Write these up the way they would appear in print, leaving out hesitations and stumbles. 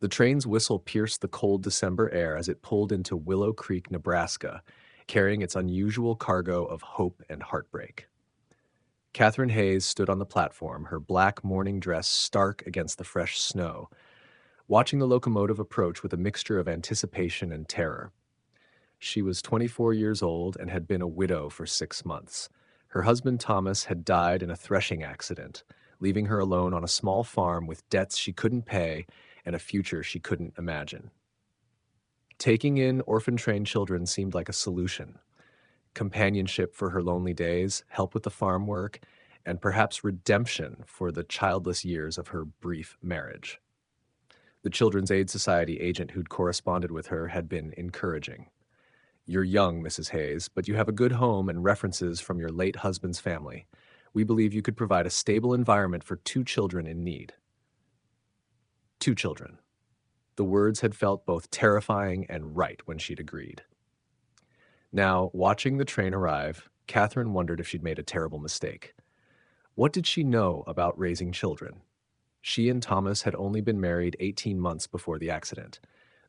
The train's whistle pierced the cold December air as it pulled into Willow Creek, Nebraska, carrying its unusual cargo of hope and heartbreak. Catherine Hayes stood on the platform, her black morning dress stark against the fresh snow, watching the locomotive approach with a mixture of anticipation and terror. She was 24 years old and had been a widow for 6 months. Her husband Thomas had died in a threshing accident, leaving her alone on a small farm with debts she couldn't pay and a future she couldn't imagine. Taking in orphan trained children seemed like a solution. Companionship for her lonely days, help with the farm work, and perhaps redemption for the childless years of her brief marriage. The Children's Aid Society agent who'd corresponded with her had been encouraging. "You're young, Mrs. Hayes, but you have a good home and references from your late husband's family. We believe you could provide a stable environment for 2 children in need." 2 children. The words had felt both terrifying and right when she'd agreed. Now, watching the train arrive, Catherine wondered if she'd made a terrible mistake. What did she know about raising children? She and Thomas had only been married 18 months before the accident.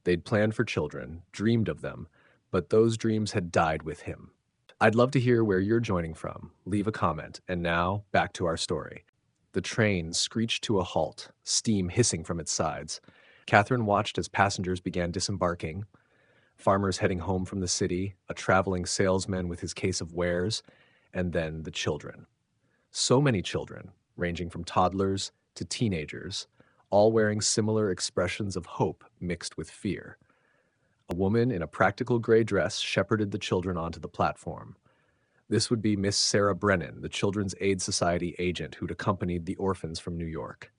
They'd planned for children, dreamed of them, but those dreams had died with him. I'd love to hear where you're joining from. Leave a comment. And now, back to our story. The train screeched to a halt, steam hissing from its sides. Catherine watched as passengers began disembarking. Farmers heading home from the city, a traveling salesman with his case of wares, and then the children. So many children, ranging from toddlers to teenagers, all wearing similar expressions of hope mixed with fear. A woman in a practical gray dress shepherded the children onto the platform. This would be Miss Sarah Brennan, the Children's Aid Society agent who'd accompanied the orphans from New York.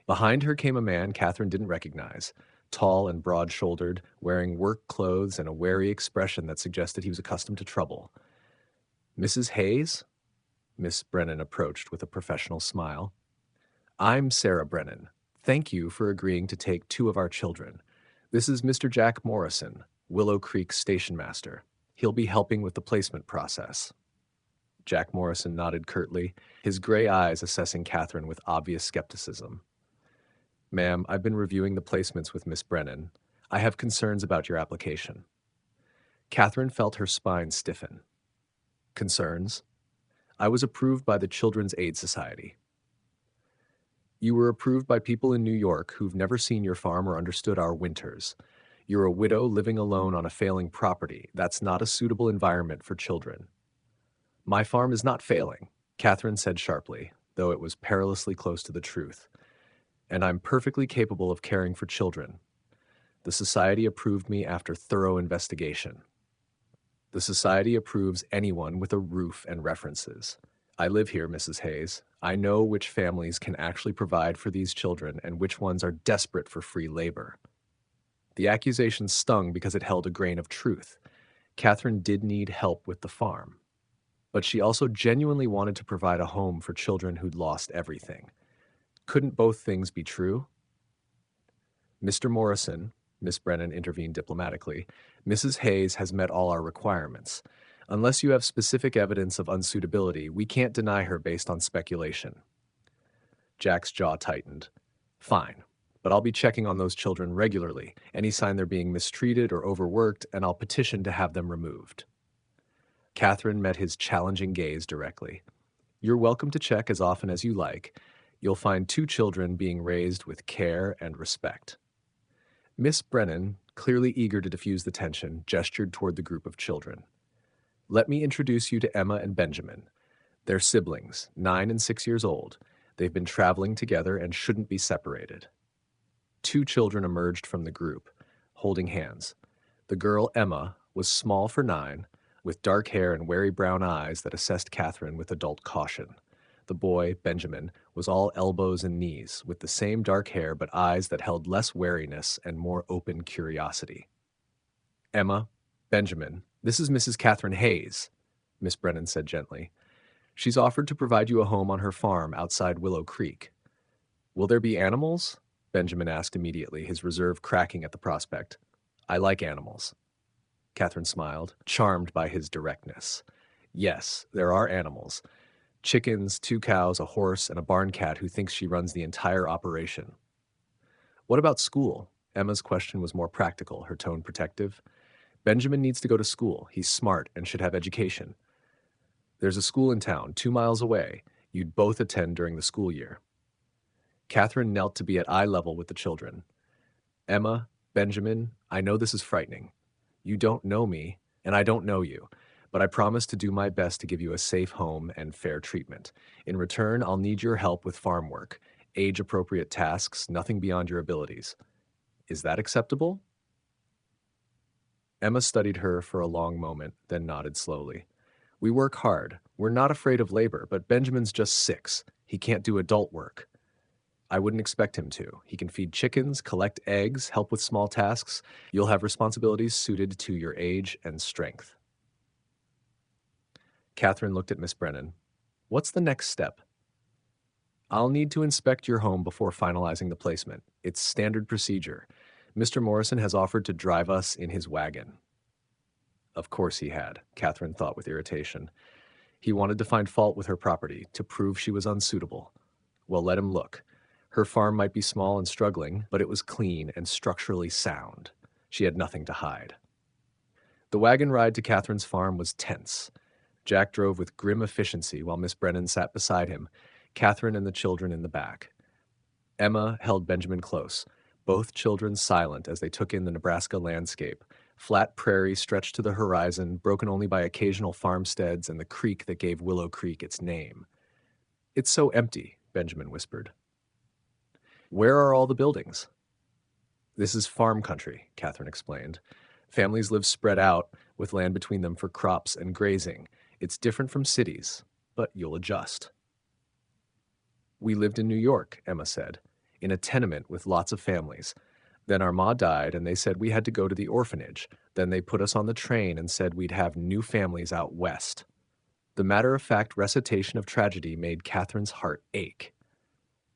Behind her came a man Catherine didn't recognize, tall and broad-shouldered, wearing work clothes and a wary expression that suggested he was accustomed to trouble. "Mrs. Hayes?" Miss Brennan approached with a professional smile. "I'm Sarah Brennan. Thank you for agreeing to take 2 of our children. This is Mr. Jack Morrison, Willow Creek stationmaster. He'll be helping with the placement process." Jack Morrison nodded curtly, his gray eyes assessing Catherine with obvious skepticism. "Ma'am, I've been reviewing the placements with Miss Brennan. I have concerns about your application." Catherine felt her spine stiffen. "Concerns? I was approved by the Children's Aid Society." "You were approved by people in New York who've never seen your farm or understood our winters. You're a widow living alone on a failing property. That's not a suitable environment for children." "My farm is not failing," Catherine said sharply, though it was perilously close to the truth. "And I'm perfectly capable of caring for children. The society approved me after thorough investigation." "The society approves anyone with a roof and references. I live here, Mrs. Hayes. I know which families can actually provide for these children and which ones are desperate for free labor." The accusation stung because it held a grain of truth. Catherine did need help with the farm. But she also genuinely wanted to provide a home for children who'd lost everything. Couldn't both things be true? "Mr. Morrison," Miss Brennan intervened diplomatically, "Mrs. Hayes has met all our requirements. Unless you have specific evidence of unsuitability, we can't deny her based on speculation." Jack's jaw tightened. "Fine, but I'll be checking on those children regularly. Any sign they're being mistreated or overworked, and I'll petition to have them removed." Catherine met his challenging gaze directly. "You're welcome to check as often as you like. You'll find 2 children being raised with care and respect." Miss Brennan, clearly eager to diffuse the tension, gestured toward the group of children. "Let me introduce you to Emma and Benjamin. They're siblings, 9 and 6 years old. They've been traveling together and shouldn't be separated." 2 children emerged from the group, holding hands. The girl, Emma, was small for 9, with dark hair and wary brown eyes that assessed Catherine with adult caution. The boy, Benjamin, was all elbows and knees, with the same dark hair but eyes that held less wariness and more open curiosity. "Emma, Benjamin, this is Mrs. Catherine Hayes," Miss Brennan said gently. "She's offered to provide you a home on her farm outside Willow Creek." "Will there be animals?" Benjamin asked immediately, his reserve cracking at the prospect. "I like animals." Catherine smiled, charmed by his directness. "Yes, there are animals. Chickens, 2 cows, a horse, and a barn cat who thinks she runs the entire operation." What about school? Emma's question was more practical, her tone protective. Benjamin needs to go to school. He's smart and should have education. There's a school in town, 2 miles away. You'd both attend during the school year. Catherine knelt to be at eye level with the children. Emma, Benjamin, I know this is frightening. You don't know me, and I don't know you, but I promise to do my best to give you a safe home and fair treatment. In return, I'll need your help with farm work, age-appropriate tasks, nothing beyond your abilities. Is that acceptable? Emma studied her for a long moment, then nodded slowly. We work hard. We're not afraid of labor, but Benjamin's just 6. He can't do adult work. I wouldn't expect him to. He can feed chickens, collect eggs, help with small tasks. You'll have responsibilities suited to your age and strength. Catherine looked at Miss Brennan. What's the next step? I'll need to inspect your home before finalizing the placement. It's standard procedure. Mr. Morrison has offered to drive us in his wagon. Of course he had, Catherine thought with irritation. He wanted to find fault with her property, to prove she was unsuitable. Well, let him look. Her farm might be small and struggling, but it was clean and structurally sound. She had nothing to hide. The wagon ride to Catherine's farm was tense. Jack drove with grim efficiency while Miss Brennan sat beside him, Catherine and the children in the back. Emma held Benjamin close, both children silent as they took in the Nebraska landscape. Flat prairie stretched to the horizon, broken only by occasional farmsteads and the creek that gave Willow Creek its name. It's so empty, Benjamin whispered. Where are all the buildings? This is farm country, Catherine explained. Families live spread out, with land between them for crops and grazing. It's different from cities, but you'll adjust. We lived in New York, Emma said, in a tenement with lots of families. Then our ma died, and they said we had to go to the orphanage. Then they put us on the train and said we'd have new families out west. The matter-of-fact recitation of tragedy made Catherine's heart ache.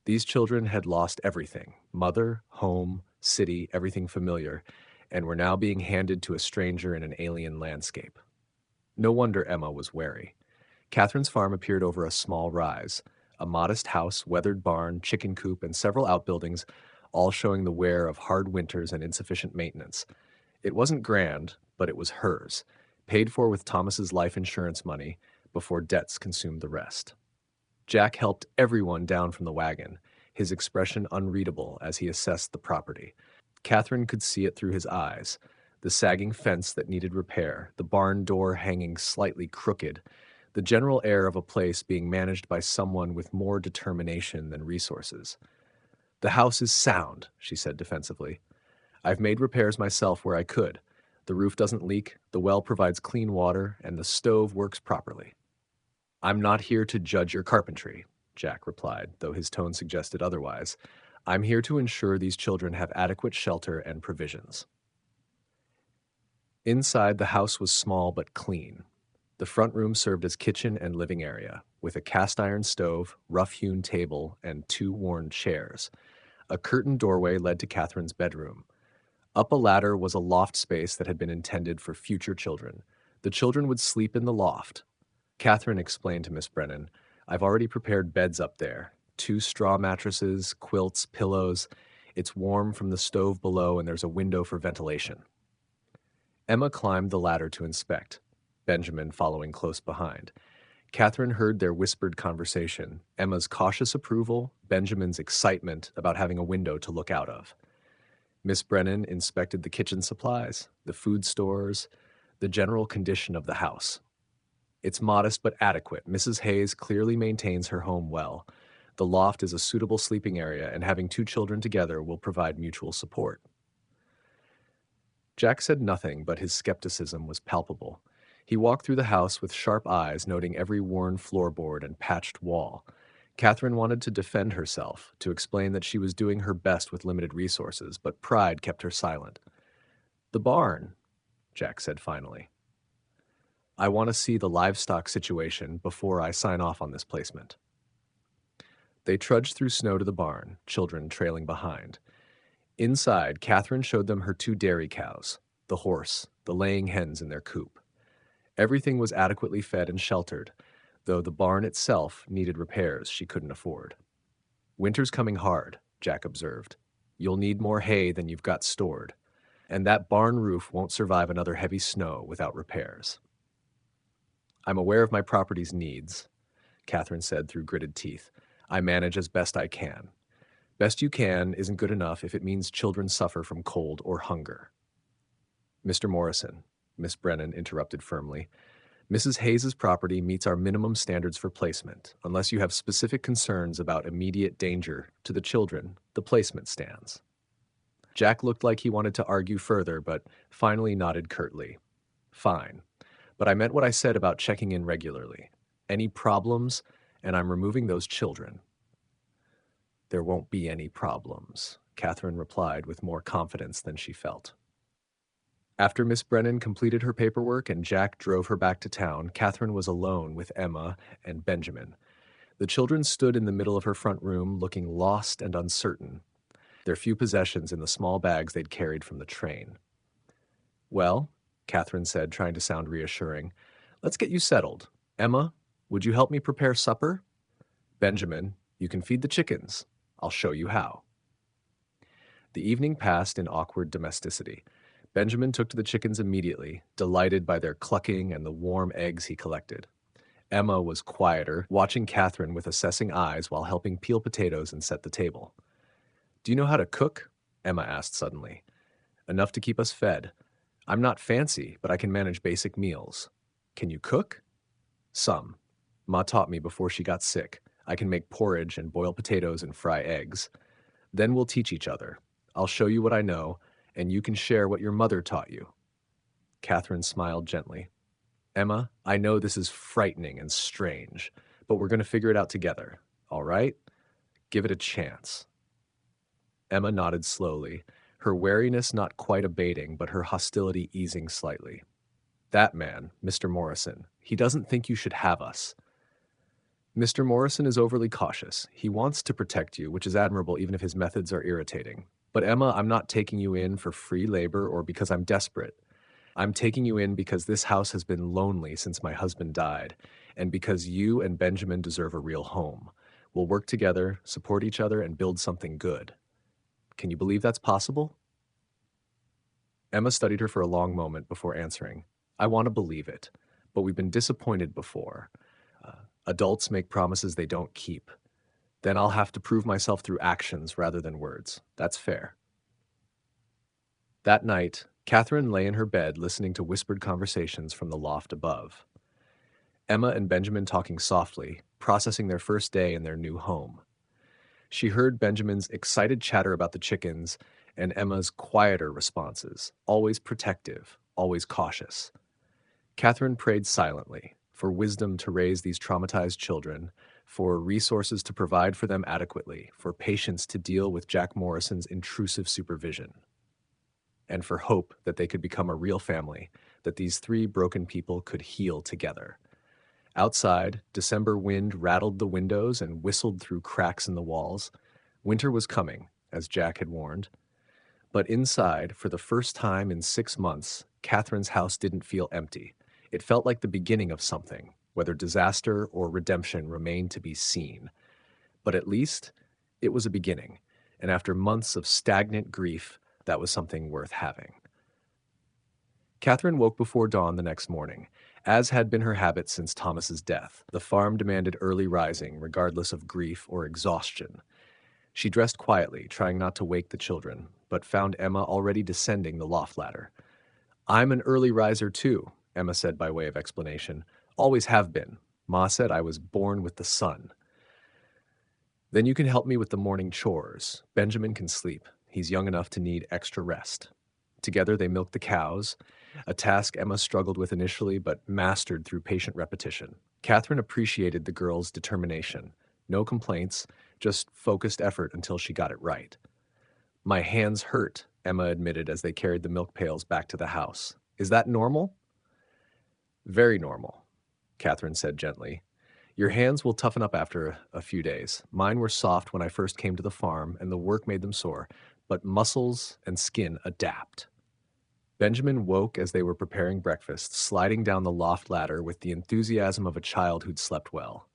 These children had lost everything, mother, home, city, everything familiar, and were now being handed to a stranger in an alien landscape. No wonder Emma was wary. Catherine's farm appeared over a small rise, a modest house, weathered barn, chicken coop, and several outbuildings, all showing the wear of hard winters and insufficient maintenance. It wasn't grand, but it was hers, paid for with Thomas's life insurance money before debts consumed the rest. Jack helped everyone down from the wagon, his expression unreadable as he assessed the property. Catherine could see it through his eyes, the sagging fence that needed repair, the barn door hanging slightly crooked, the general air of a place being managed by someone with more determination than resources. The house is sound, she said defensively. I've made repairs myself where I could. The roof doesn't leak, the well provides clean water, and the stove works properly. I'm not here to judge your carpentry, Jack replied, though his tone suggested otherwise. I'm here to ensure these children have adequate shelter and provisions. Inside, the house was small but clean. The front room served as kitchen and living area, with a cast-iron stove, rough-hewn table, and 2 worn chairs. A curtained doorway led to Catherine's bedroom. Up a ladder was a loft space that had been intended for future children. The children would sleep in the loft. Catherine explained to Miss Brennan, I've already prepared beds up there. 2 straw mattresses, quilts, pillows. It's warm from the stove below and there's a window for ventilation. Emma climbed the ladder to inspect, Benjamin following close behind. Catherine heard their whispered conversation, Emma's cautious approval, Benjamin's excitement about having a window to look out of. Miss Brennan inspected the kitchen supplies, the food stores, the general condition of the house. It's modest but adequate. Mrs. Hayes clearly maintains her home well. The loft is a suitable sleeping area, and having 2 children together will provide mutual support. Jack said nothing, but his skepticism was palpable. He walked through the house with sharp eyes, noting every worn floorboard and patched wall. Catherine wanted to defend herself, to explain that she was doing her best with limited resources, but pride kept her silent. The barn, Jack said finally. I want to see the livestock situation before I sign off on this placement. They trudged through snow to the barn, children trailing behind. Inside, Catherine showed them her 2 dairy cows, the horse, the laying hens in their coop. Everything was adequately fed and sheltered, though the barn itself needed repairs she couldn't afford. Winter's coming hard, Jack observed. You'll need more hay than you've got stored, and that barn roof won't survive another heavy snow without repairs. I'm aware of my property's needs, Catherine said through gritted teeth. I manage as best I can. Best you can isn't good enough if it means children suffer from cold or hunger. Mr. Morrison, Miss Brennan interrupted firmly, Mrs. Hayes's property meets our minimum standards for placement. Unless you have specific concerns about immediate danger to the children, the placement stands. Jack looked like he wanted to argue further, but finally nodded curtly. Fine, but I meant what I said about checking in regularly. Any problems, and I'm removing those children. There won't be any problems, Catherine replied with more confidence than she felt. After Miss Brennan completed her paperwork and Jack drove her back to town, Catherine was alone with Emma and Benjamin. The children stood in the middle of her front room, looking lost and uncertain, their few possessions in the small bags they'd carried from the train. Well, Catherine said, trying to sound reassuring, let's get you settled. Emma, would you help me prepare supper? Benjamin, you can feed the chickens. I'll show you how. The evening passed in awkward domesticity. Benjamin took to the chickens immediately, delighted by their clucking and the warm eggs he collected. Emma was quieter, watching Catherine with assessing eyes while helping peel potatoes and set the table. Do you know how to cook? Emma asked suddenly. Enough to keep us fed. I'm not fancy, but I can manage basic meals. Can you cook? Some. Ma taught me before she got sick. I can make porridge and boil potatoes and fry eggs. Then we'll teach each other. I'll show you what I know, and you can share what your mother taught you. Catherine smiled gently. Emma, I know this is frightening and strange, but we're going to figure it out together, all right? Give it a chance. Emma nodded slowly, her wariness not quite abating, but her hostility easing slightly. That man, Mr. Morrison, he doesn't think you should have us. Mr. Morrison is overly cautious. He wants to protect you, which is admirable even if his methods are irritating. But Emma, I'm not taking you in for free labor or because I'm desperate. I'm taking you in because this house has been lonely since my husband died, and because you and Benjamin deserve a real home. We'll work together, support each other, and build something good. Can you believe that's possible? Emma studied her for a long moment before answering. I want to believe it, but we've been disappointed before. Adults make promises they don't keep. Then I'll have to prove myself through actions rather than words. That's fair. That night, Catherine lay in her bed listening to whispered conversations from the loft above. Emma and Benjamin talking softly, processing their first day in their new home. She heard Benjamin's excited chatter about the chickens and Emma's quieter responses, always protective, always cautious. Catherine prayed silently for wisdom to raise these traumatized children, for resources to provide for them adequately, for patience to deal with Jack Morrison's intrusive supervision, and for hope that they could become a real family, that these three broken people could heal together. Outside, December wind rattled the windows and whistled through cracks in the walls. Winter was coming, as Jack had warned. But inside, for the first time in 6 months, Catherine's house didn't feel empty. It felt like the beginning of something, whether disaster or redemption remained to be seen. But at least, it was a beginning, and after months of stagnant grief, that was something worth having. Catherine woke before dawn the next morning, as had been her habit since Thomas's death. The farm demanded early rising, regardless of grief or exhaustion. She dressed quietly, trying not to wake the children, but found Emma already descending the loft ladder. I'm an early riser too, Emma said by way of explanation. Always have been. Ma said I was born with the sun. Then you can help me with the morning chores. Benjamin can sleep. He's young enough to need extra rest. Together they milked the cows, a task Emma struggled with initially but mastered through patient repetition. Catherine appreciated the girl's determination. No complaints, just focused effort until she got it right. My hands hurt, Emma admitted as they carried the milk pails back to the house. Is that normal? Very normal, Catherine said gently. Your hands will toughen up after a few days. Mine were soft when I first came to the farm, and the work made them sore, but muscles and skin adapt. Benjamin woke as they were preparing breakfast, sliding down the loft ladder with the enthusiasm of a child who'd slept well.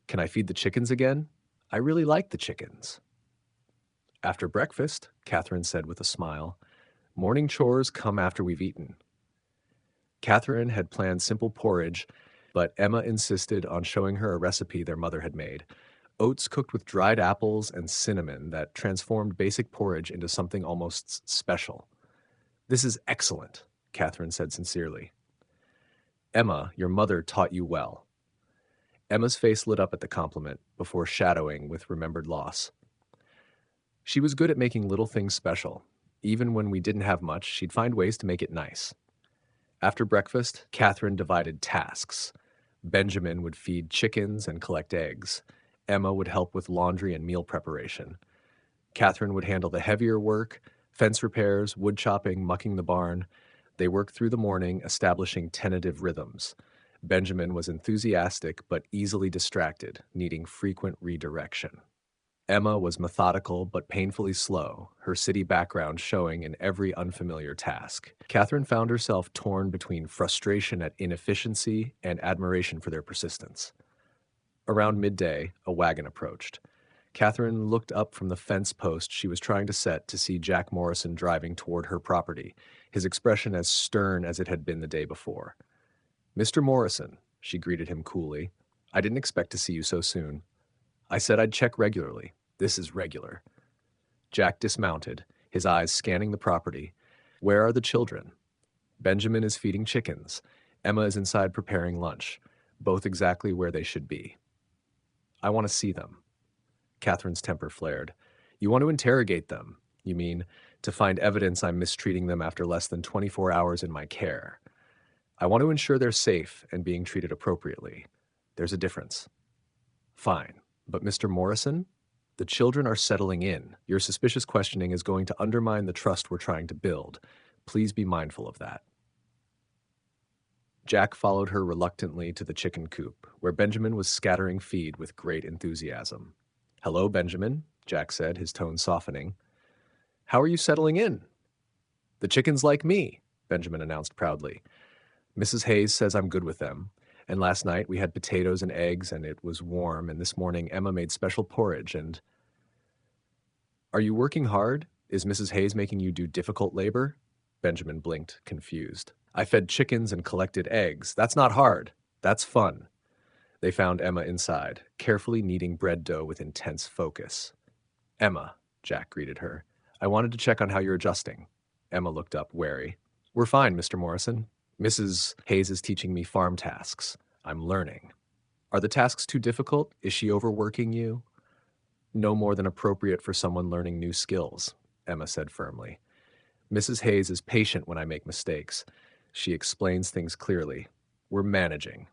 Can I feed the chickens again? I really like the chickens. After breakfast, Catherine said with a smile, morning chores come after we've eaten. Catherine had planned simple porridge, but Emma insisted on showing her a recipe their mother had made. Oats cooked with dried apples and cinnamon that transformed basic porridge into something almost special. This is excellent, Catherine said sincerely. Emma, your mother taught you well. Emma's face lit up at the compliment before shadowing with remembered loss. She was good at making little things special. Even when we didn't have much, she'd find ways to make it nice. After breakfast, Catherine divided tasks. Benjamin would feed chickens and collect eggs. Emma would help with laundry and meal preparation. Catherine would handle the heavier work, fence repairs, wood chopping, mucking the barn. They worked through the morning, establishing tentative rhythms. Benjamin was enthusiastic but easily distracted, needing frequent redirection. Emma was methodical but painfully slow, her city background showing in every unfamiliar task. Catherine found herself torn between frustration at inefficiency and admiration for their persistence. Around midday, a wagon approached. Catherine looked up from the fence post she was trying to set to see Jack Morrison driving toward her property, his expression as stern as it had been the day before. "Mr. Morrison," she greeted him coolly, "I didn't expect to see you so soon. I said I'd check regularly. This is regular." Jack dismounted, his eyes scanning the property. "Where are the children?" "Benjamin is feeding chickens. Emma is inside preparing lunch, both exactly where they should be." "I want to see them." Catherine's temper flared. "You want to interrogate them? You mean to find evidence I'm mistreating them after less than 24 hours in my care? I want to ensure they're safe and being treated appropriately. There's a difference." "Fine. But Mr. Morrison, the children are settling in. Your suspicious questioning is going to undermine the trust we're trying to build. Please be mindful of that." Jack followed her reluctantly to the chicken coop, where Benjamin was scattering feed with great enthusiasm. "Hello, Benjamin," Jack said, his tone softening. "How are you settling in?" "The chickens like me," Benjamin announced proudly. "Mrs. Hayes says I'm good with them. And last night we had potatoes and eggs, and it was warm, and this morning Emma made special porridge, and—" "Are you working hard? Is Mrs. Hayes making you do difficult labor?" Benjamin blinked, confused. "I fed chickens and collected eggs. That's not hard. That's fun." They found Emma inside, carefully kneading bread dough with intense focus. "Emma," Jack greeted her, "I wanted to check on how you're adjusting." Emma looked up, wary. "We're fine, Mr. Morrison. Mrs. Hayes is teaching me farm tasks. I'm learning." "Are the tasks too difficult? Is she overworking you?" "No more than appropriate for someone learning new skills," Emma said firmly. "Mrs. Hayes is patient when I make mistakes. She explains things clearly. We're managing."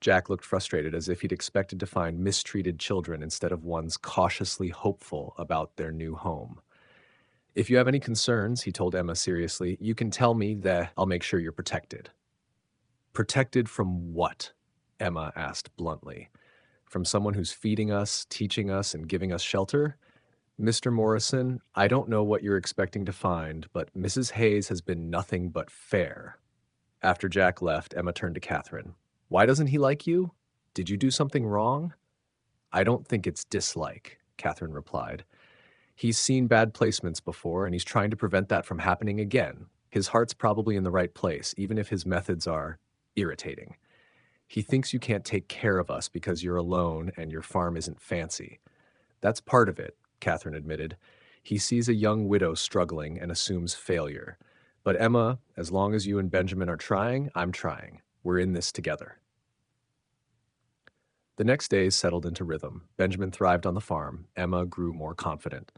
Jack looked frustrated, as if he'd expected to find mistreated children instead of ones cautiously hopeful about their new home. "If you have any concerns," he told Emma seriously, "you can tell me that I'll make sure you're protected." "Protected from what?" Emma asked bluntly. "From someone who's feeding us, teaching us, and giving us shelter? Mr. Morrison, I don't know what you're expecting to find, but Mrs. Hayes has been nothing but fair." After Jack left, Emma turned to Catherine. "Why doesn't he like you? Did you do something wrong?" "I don't think it's dislike," Catherine replied. "He's seen bad placements before, and he's trying to prevent that from happening again. His heart's probably in the right place, even if his methods are irritating. He thinks you can't take care of us because you're alone and your farm isn't fancy." "That's part of it," Catherine admitted. "He sees a young widow struggling and assumes failure. But Emma, as long as you and Benjamin are trying, I'm trying. We're in this together." The next days settled into rhythm. Benjamin thrived on the farm. Emma grew more confident.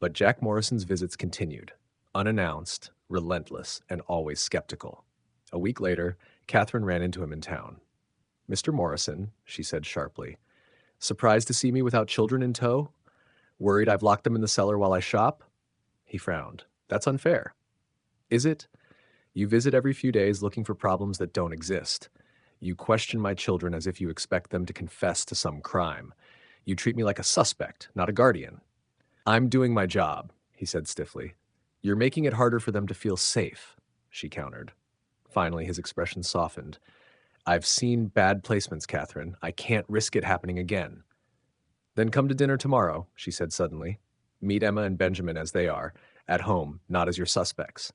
But Jack Morrison's visits continued, unannounced, relentless, and always skeptical. A week later, Catherine ran into him in town. "Mr. Morrison," she said sharply, "surprised to see me without children in tow? Worried I've locked them in the cellar while I shop?" He frowned. "That's unfair." "Is it? You visit every few days looking for problems that don't exist. You question my children as if you expect them to confess to some crime. You treat me like a suspect, not a guardian." "I'm doing my job," he said stiffly. "You're making it harder for them to feel safe," she countered. Finally, his expression softened. "I've seen bad placements, Catherine. I can't risk it happening again." "Then come to dinner tomorrow," she said suddenly. Meet Emma and Benjamin as they are, at home, not as your suspects.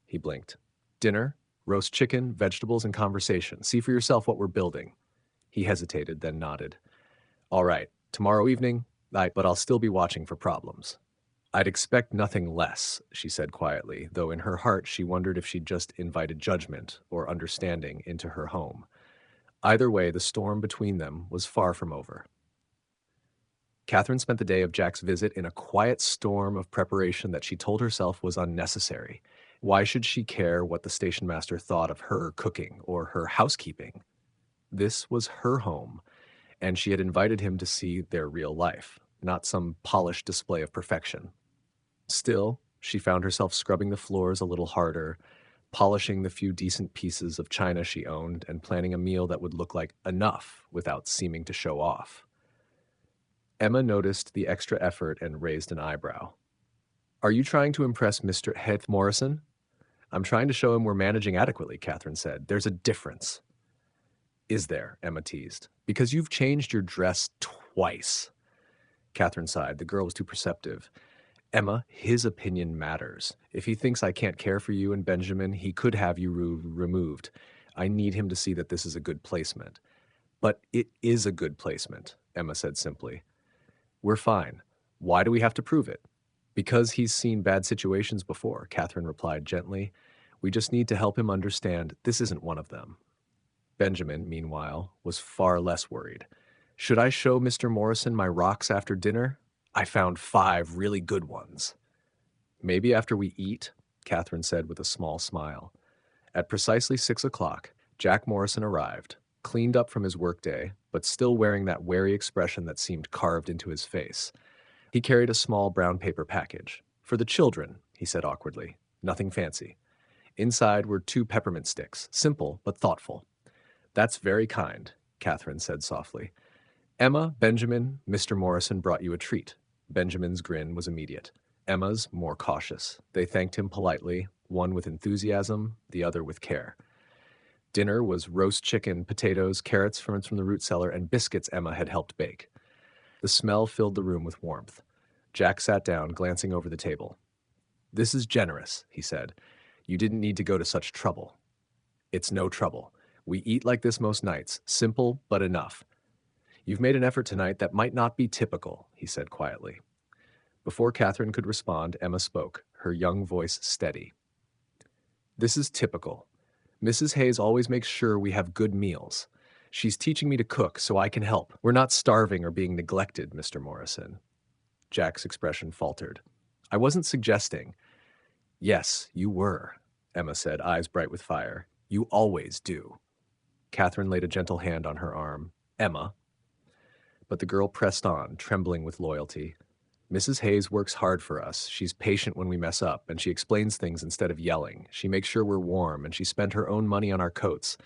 He blinked. Dinner, roast chicken, vegetables, and conversation. See for yourself what we're building. He hesitated, then nodded. All right, tomorrow evening, but I'll still be watching for problems. I'd expect nothing less, she said quietly, though in her heart she wondered if she'd just invited judgment or understanding into her home. Either way, the storm between them was far from over. Catherine spent the day of Jack's visit in a quiet storm of preparation that she told herself was unnecessary. Why should she care what the station master thought of her cooking or her housekeeping? This was her home, and she had invited him to see their real life, not some polished display of perfection. Still, she found herself scrubbing the floors a little harder, polishing the few decent pieces of china she owned, and planning a meal that would look like enough without seeming to show off. Emma noticed the extra effort and raised an eyebrow. Are you trying to impress Mr. Heath Morrison? I'm trying to show him we're managing adequately, Catherine said. There's a difference. Is there? Emma teased. Because you've changed your dress twice. Catherine sighed. The girl was too perceptive. Emma, his opinion matters. If he thinks I can't care for you and Benjamin, he could have you removed. I need him to see that this is a good placement. But it is a good placement, Emma said simply. We're fine. Why do we have to prove it? Because he's seen bad situations before, Catherine replied gently. We just need to help him understand this isn't one of them. Benjamin, meanwhile, was far less worried. Should I show Mr. Morrison my rocks after dinner? I found 5 really good ones. Maybe after we eat, Catherine said with a small smile. At precisely 6 o'clock, Jack Morrison arrived, cleaned up from his workday, but still wearing that wary expression that seemed carved into his face. He carried a small brown paper package. For the children, he said awkwardly. Nothing fancy. Inside were 2 peppermint sticks, simple but thoughtful. That's very kind, Catherine said softly. Emma, Benjamin, Mr. Morrison brought you a treat. Benjamin's grin was immediate. Emma's more cautious. They thanked him politely, one with enthusiasm, the other with care. Dinner was roast chicken, potatoes, carrots from the root cellar, and biscuits Emma had helped bake. The smell filled the room with warmth. Jack sat down, glancing over the table. This is generous, he said. You didn't need to go to such trouble. It's no trouble. We eat like this most nights, simple but enough. You've made an effort tonight that might not be typical, he said quietly. Before Catherine could respond, Emma spoke, her young voice steady. This is typical. Mrs. Hayes always makes sure we have good meals. She's teaching me to cook so I can help. We're not starving or being neglected, Mr. Morrison. Jack's expression faltered. I wasn't suggesting. Yes, you were, Emma said, eyes bright with fire. You always do. Catherine laid a gentle hand on her arm. Emma. But the girl pressed on, trembling with loyalty. Mrs. Hayes works hard for us. She's patient when we mess up, and she explains things instead of yelling. She makes sure we're warm, and she spent her own money on our coats.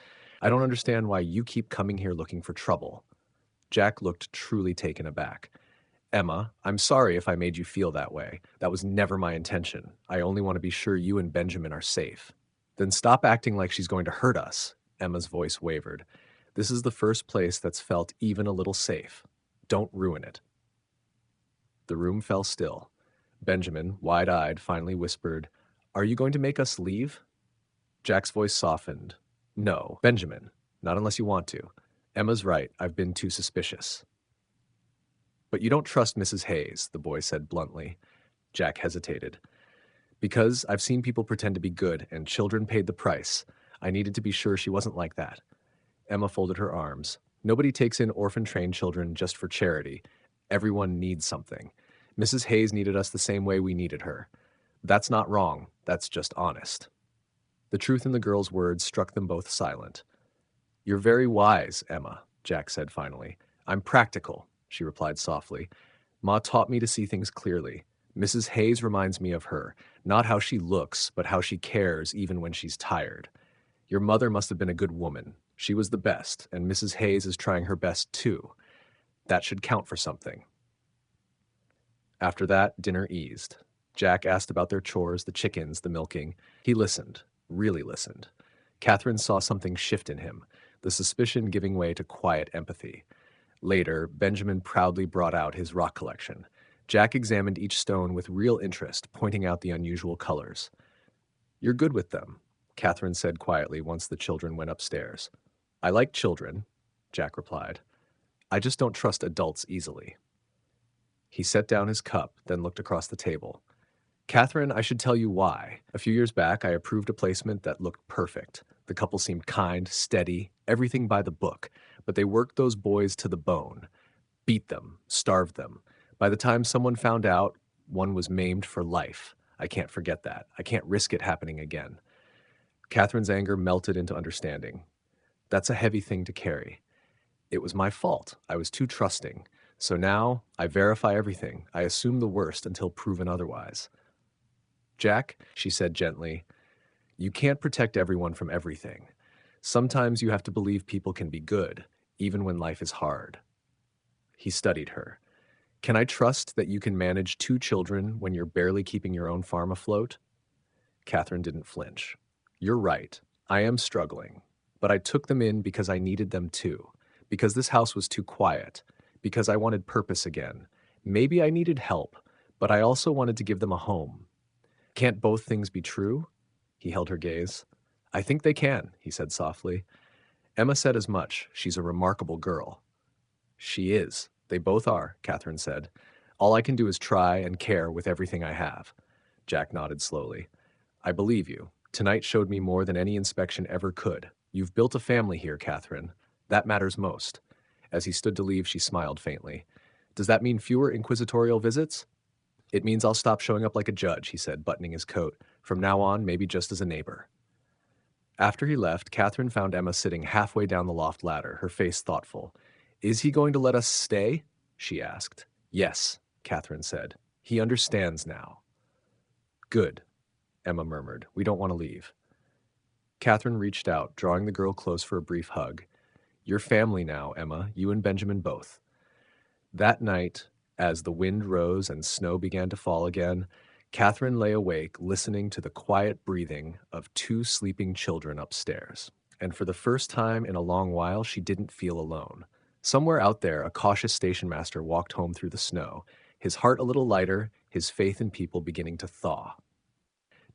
I don't understand why you keep coming here looking for trouble. Jack looked truly taken aback. Emma, I'm sorry if I made you feel that way. That was never my intention. I only want to be sure you and Benjamin are safe. Then stop acting like she's going to hurt us. Emma's voice wavered. This is the first place that's felt even a little safe. Don't ruin it. The room fell still. Benjamin, wide-eyed, finally whispered, Are you going to make us leave? Jack's voice softened. No, Benjamin, not unless you want to. Emma's right, I've been too suspicious. But you don't trust Mrs. Hayes, the boy said bluntly. Jack hesitated. Because I've seen people pretend to be good, and children paid the price. I needed to be sure she wasn't like that. Emma folded her arms. Nobody takes in orphan-trained children just for charity. Everyone needs something. Mrs. Hayes needed us the same way we needed her. That's not wrong. That's just honest. The truth in the girl's words struck them both silent. You're very wise, Emma, Jack said finally. I'm practical, she replied softly. Ma taught me to see things clearly. Mrs. Hayes reminds me of her, not how she looks, but how she cares even when she's tired. Your mother must have been a good woman. She was the best, and Mrs. Hayes is trying her best too. That should count for something. After that, dinner eased. Jack asked about their chores, the chickens, the milking. He listened, really listened. Catherine saw something shift in him, the suspicion giving way to quiet empathy. Later, Benjamin proudly brought out his rock collection. Jack examined each stone with real interest, pointing out the unusual colors. "You're good with them," Catherine said quietly once the children went upstairs. "I like children," Jack replied. "I just don't trust adults easily." He set down his cup, then looked across the table. "Catherine, I should tell you why. A few years back, I approved a placement that looked perfect. The couple seemed kind, steady, everything by the book, but they worked those boys to the bone. Beat them, starved them. By the time someone found out, one was maimed for life. I can't forget that. I can't risk it happening again." Catherine's anger melted into understanding. "That's a heavy thing to carry. It was my fault. I was too trusting. So now, I verify everything. I assume the worst until proven otherwise." "Jack," she said gently, "you can't protect everyone from everything. Sometimes you have to believe people can be good, even when life is hard." He studied her. "Can I trust that you can manage 2 children when you're barely keeping your own farm afloat?" Catherine didn't flinch. "You're right. I am struggling. But I took them in because I needed them too. Because this house was too quiet. Because I wanted purpose again. Maybe I needed help, but I also wanted to give them a home. Can't both things be true?" He held her gaze. "I think they can," he said softly. "Emma said as much. She's a remarkable girl." "She is. They both are," Catherine said. "All I can do is try and care with everything I have." Jack nodded slowly. "I believe you. Tonight showed me more than any inspection ever could. You've built a family here, Catherine. That matters most." As he stood to leave, she smiled faintly. "Does that mean fewer inquisitorial visits?" "It means I'll stop showing up like a judge," he said, buttoning his coat. "From now on, maybe just as a neighbor." After he left, Catherine found Emma sitting halfway down the loft ladder, her face thoughtful. "Is he going to let us stay?" she asked. "Yes," Catherine said. "He understands now." "Good," Emma murmured. "We don't want to leave." Catherine reached out, drawing the girl close for a brief hug. "You're family now, Emma, you and Benjamin both." That night, as the wind rose and snow began to fall again, Catherine lay awake, listening to the quiet breathing of 2 sleeping children upstairs. And for the first time in a long while, she didn't feel alone. Somewhere out there, a cautious stationmaster walked home through the snow, his heart a little lighter, his faith in people beginning to thaw.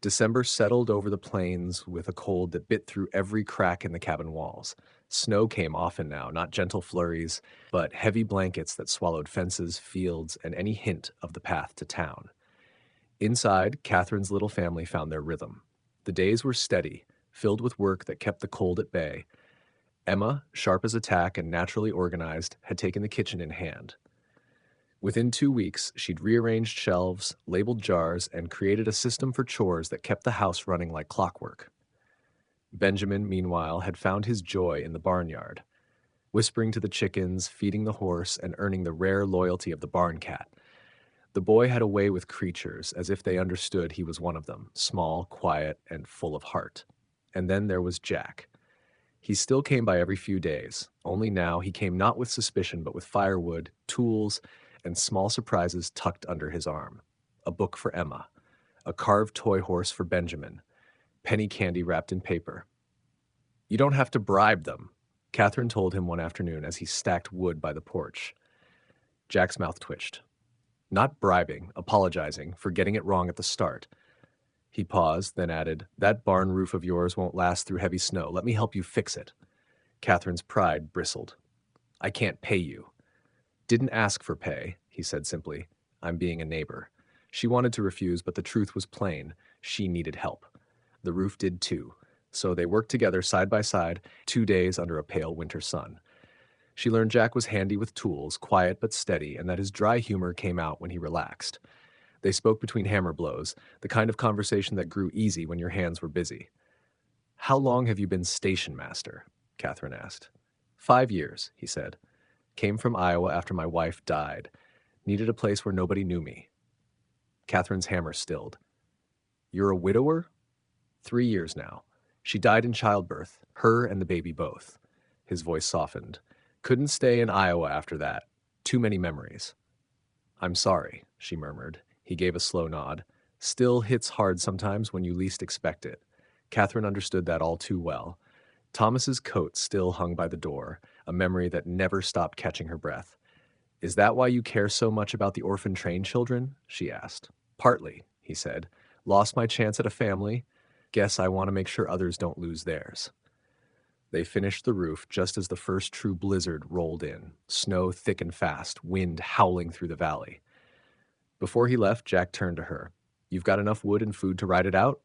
December settled over the plains with a cold that bit through every crack in the cabin walls. Snow came often now, not gentle flurries, but heavy blankets that swallowed fences, fields, and any hint of the path to town. Inside, Catherine's little family found their rhythm. The days were steady, filled with work that kept the cold at bay. Emma, sharp as a tack and naturally organized, had taken the kitchen in hand. Within 2 weeks, she'd rearranged shelves, labeled jars, and created a system for chores that kept the house running like clockwork. Benjamin, meanwhile, had found his joy in the barnyard, whispering to the chickens, feeding the horse, and earning the rare loyalty of the barn cat. The boy had a way with creatures, as if they understood he was one of them, small, quiet, and full of heart. And then there was Jack. He still came by every few days, only now he came not with suspicion but with firewood, tools, and small surprises tucked under his arm. A book for Emma, a carved toy horse for Benjamin, penny candy wrapped in paper. "You don't have to bribe them," Catherine told him one afternoon as he stacked wood by the porch. Jack's mouth twitched. "Not bribing, apologizing for getting it wrong at the start." He paused, then added, "That barn roof of yours won't last through heavy snow. Let me help you fix it." Catherine's pride bristled. "I can't pay you." "Didn't ask for pay," he said simply. "I'm being a neighbor." She wanted to refuse, but the truth was plain. She needed help. The roof did too. So they worked together side by side, 2 days under a pale winter sun. She learned Jack was handy with tools, quiet but steady, and that his dry humor came out when he relaxed. They spoke between hammer blows, the kind of conversation that grew easy when your hands were busy. "How long have you been stationmaster?" Catherine asked. 5 years, he said. "Came from Iowa after my wife died. Needed a place where nobody knew me." Catherine's hammer stilled. "You're a widower?" 3 years now. She died in childbirth, her and the baby both." His voice softened. "Couldn't stay in Iowa after that. Too many memories." "I'm sorry," she murmured. He gave a slow nod. "Still hits hard sometimes when you least expect it." Catherine understood that all too well. Thomas's coat still hung by the door, a memory that never stopped catching her breath. Is that why you care so much about the orphan train children? She asked. Partly, he said. Lost my chance at a family. Guess I want to make sure others don't lose theirs. They finished the roof just as the first true blizzard rolled in, snow thick and fast, wind howling through the valley. Before he left, Jack turned to her. You've got enough wood and food to ride it out?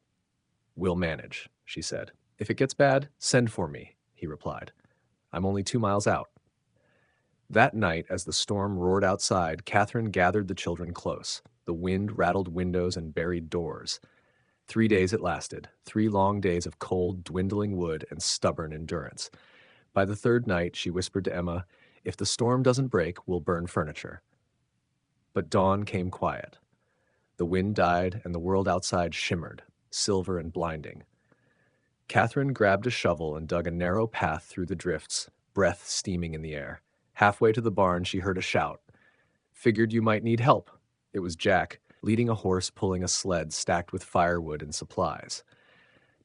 We'll manage, she said. If it gets bad, send for me, he replied. I'm only 2 miles out. That night, as the storm roared outside, Catherine gathered the children close. The wind rattled windows and buried doors. 3 days it lasted, 3 long days of cold, dwindling wood and stubborn endurance. By the third night, she whispered to Emma, if the storm doesn't break, we'll burn furniture. But dawn came quiet. The wind died, and the world outside shimmered, silver and blinding. Catherine grabbed a shovel and dug a narrow path through the drifts, breath steaming in the air. Halfway to the barn, she heard a shout. Figured you might need help. It was Jack, leading a horse pulling a sled stacked with firewood and supplies.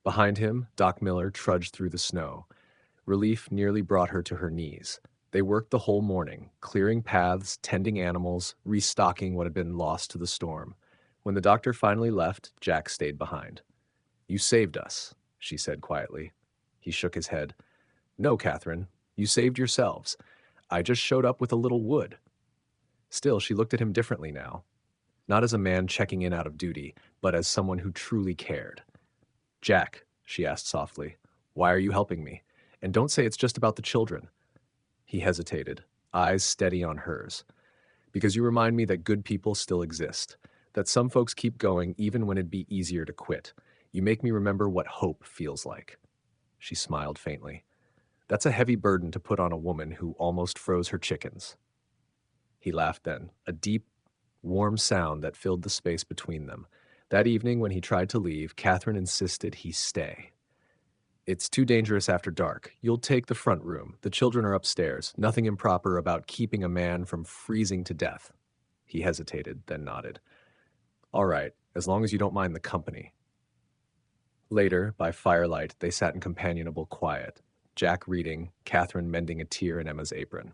Behind him, Doc Miller trudged through the snow. Relief nearly brought her to her knees. They worked the whole morning, clearing paths, tending animals, restocking what had been lost to the storm. When the doctor finally left, Jack stayed behind. You saved us, she said quietly. He shook his head. No, Catherine, you saved yourselves. I just showed up with a little wood. Still, she looked at him differently now. Not as a man checking in out of duty, but as someone who truly cared. Jack, she asked softly, why are you helping me? And don't say it's just about the children. He hesitated, eyes steady on hers. Because you remind me that good people still exist, that some folks keep going even when it'd be easier to quit. You make me remember what hope feels like. She smiled faintly. That's a heavy burden to put on a woman who almost froze her chickens. He laughed then, a deep, warm sound that filled the space between them. That evening, when he tried to leave, Catherine insisted he stay. It's too dangerous after dark. You'll take the front room. The children are upstairs. Nothing improper about keeping a man from freezing to death. He hesitated, then nodded. All right, as long as you don't mind the company. Later, by firelight, they sat in companionable quiet. Jack reading, Catherine mending a tear in Emma's apron.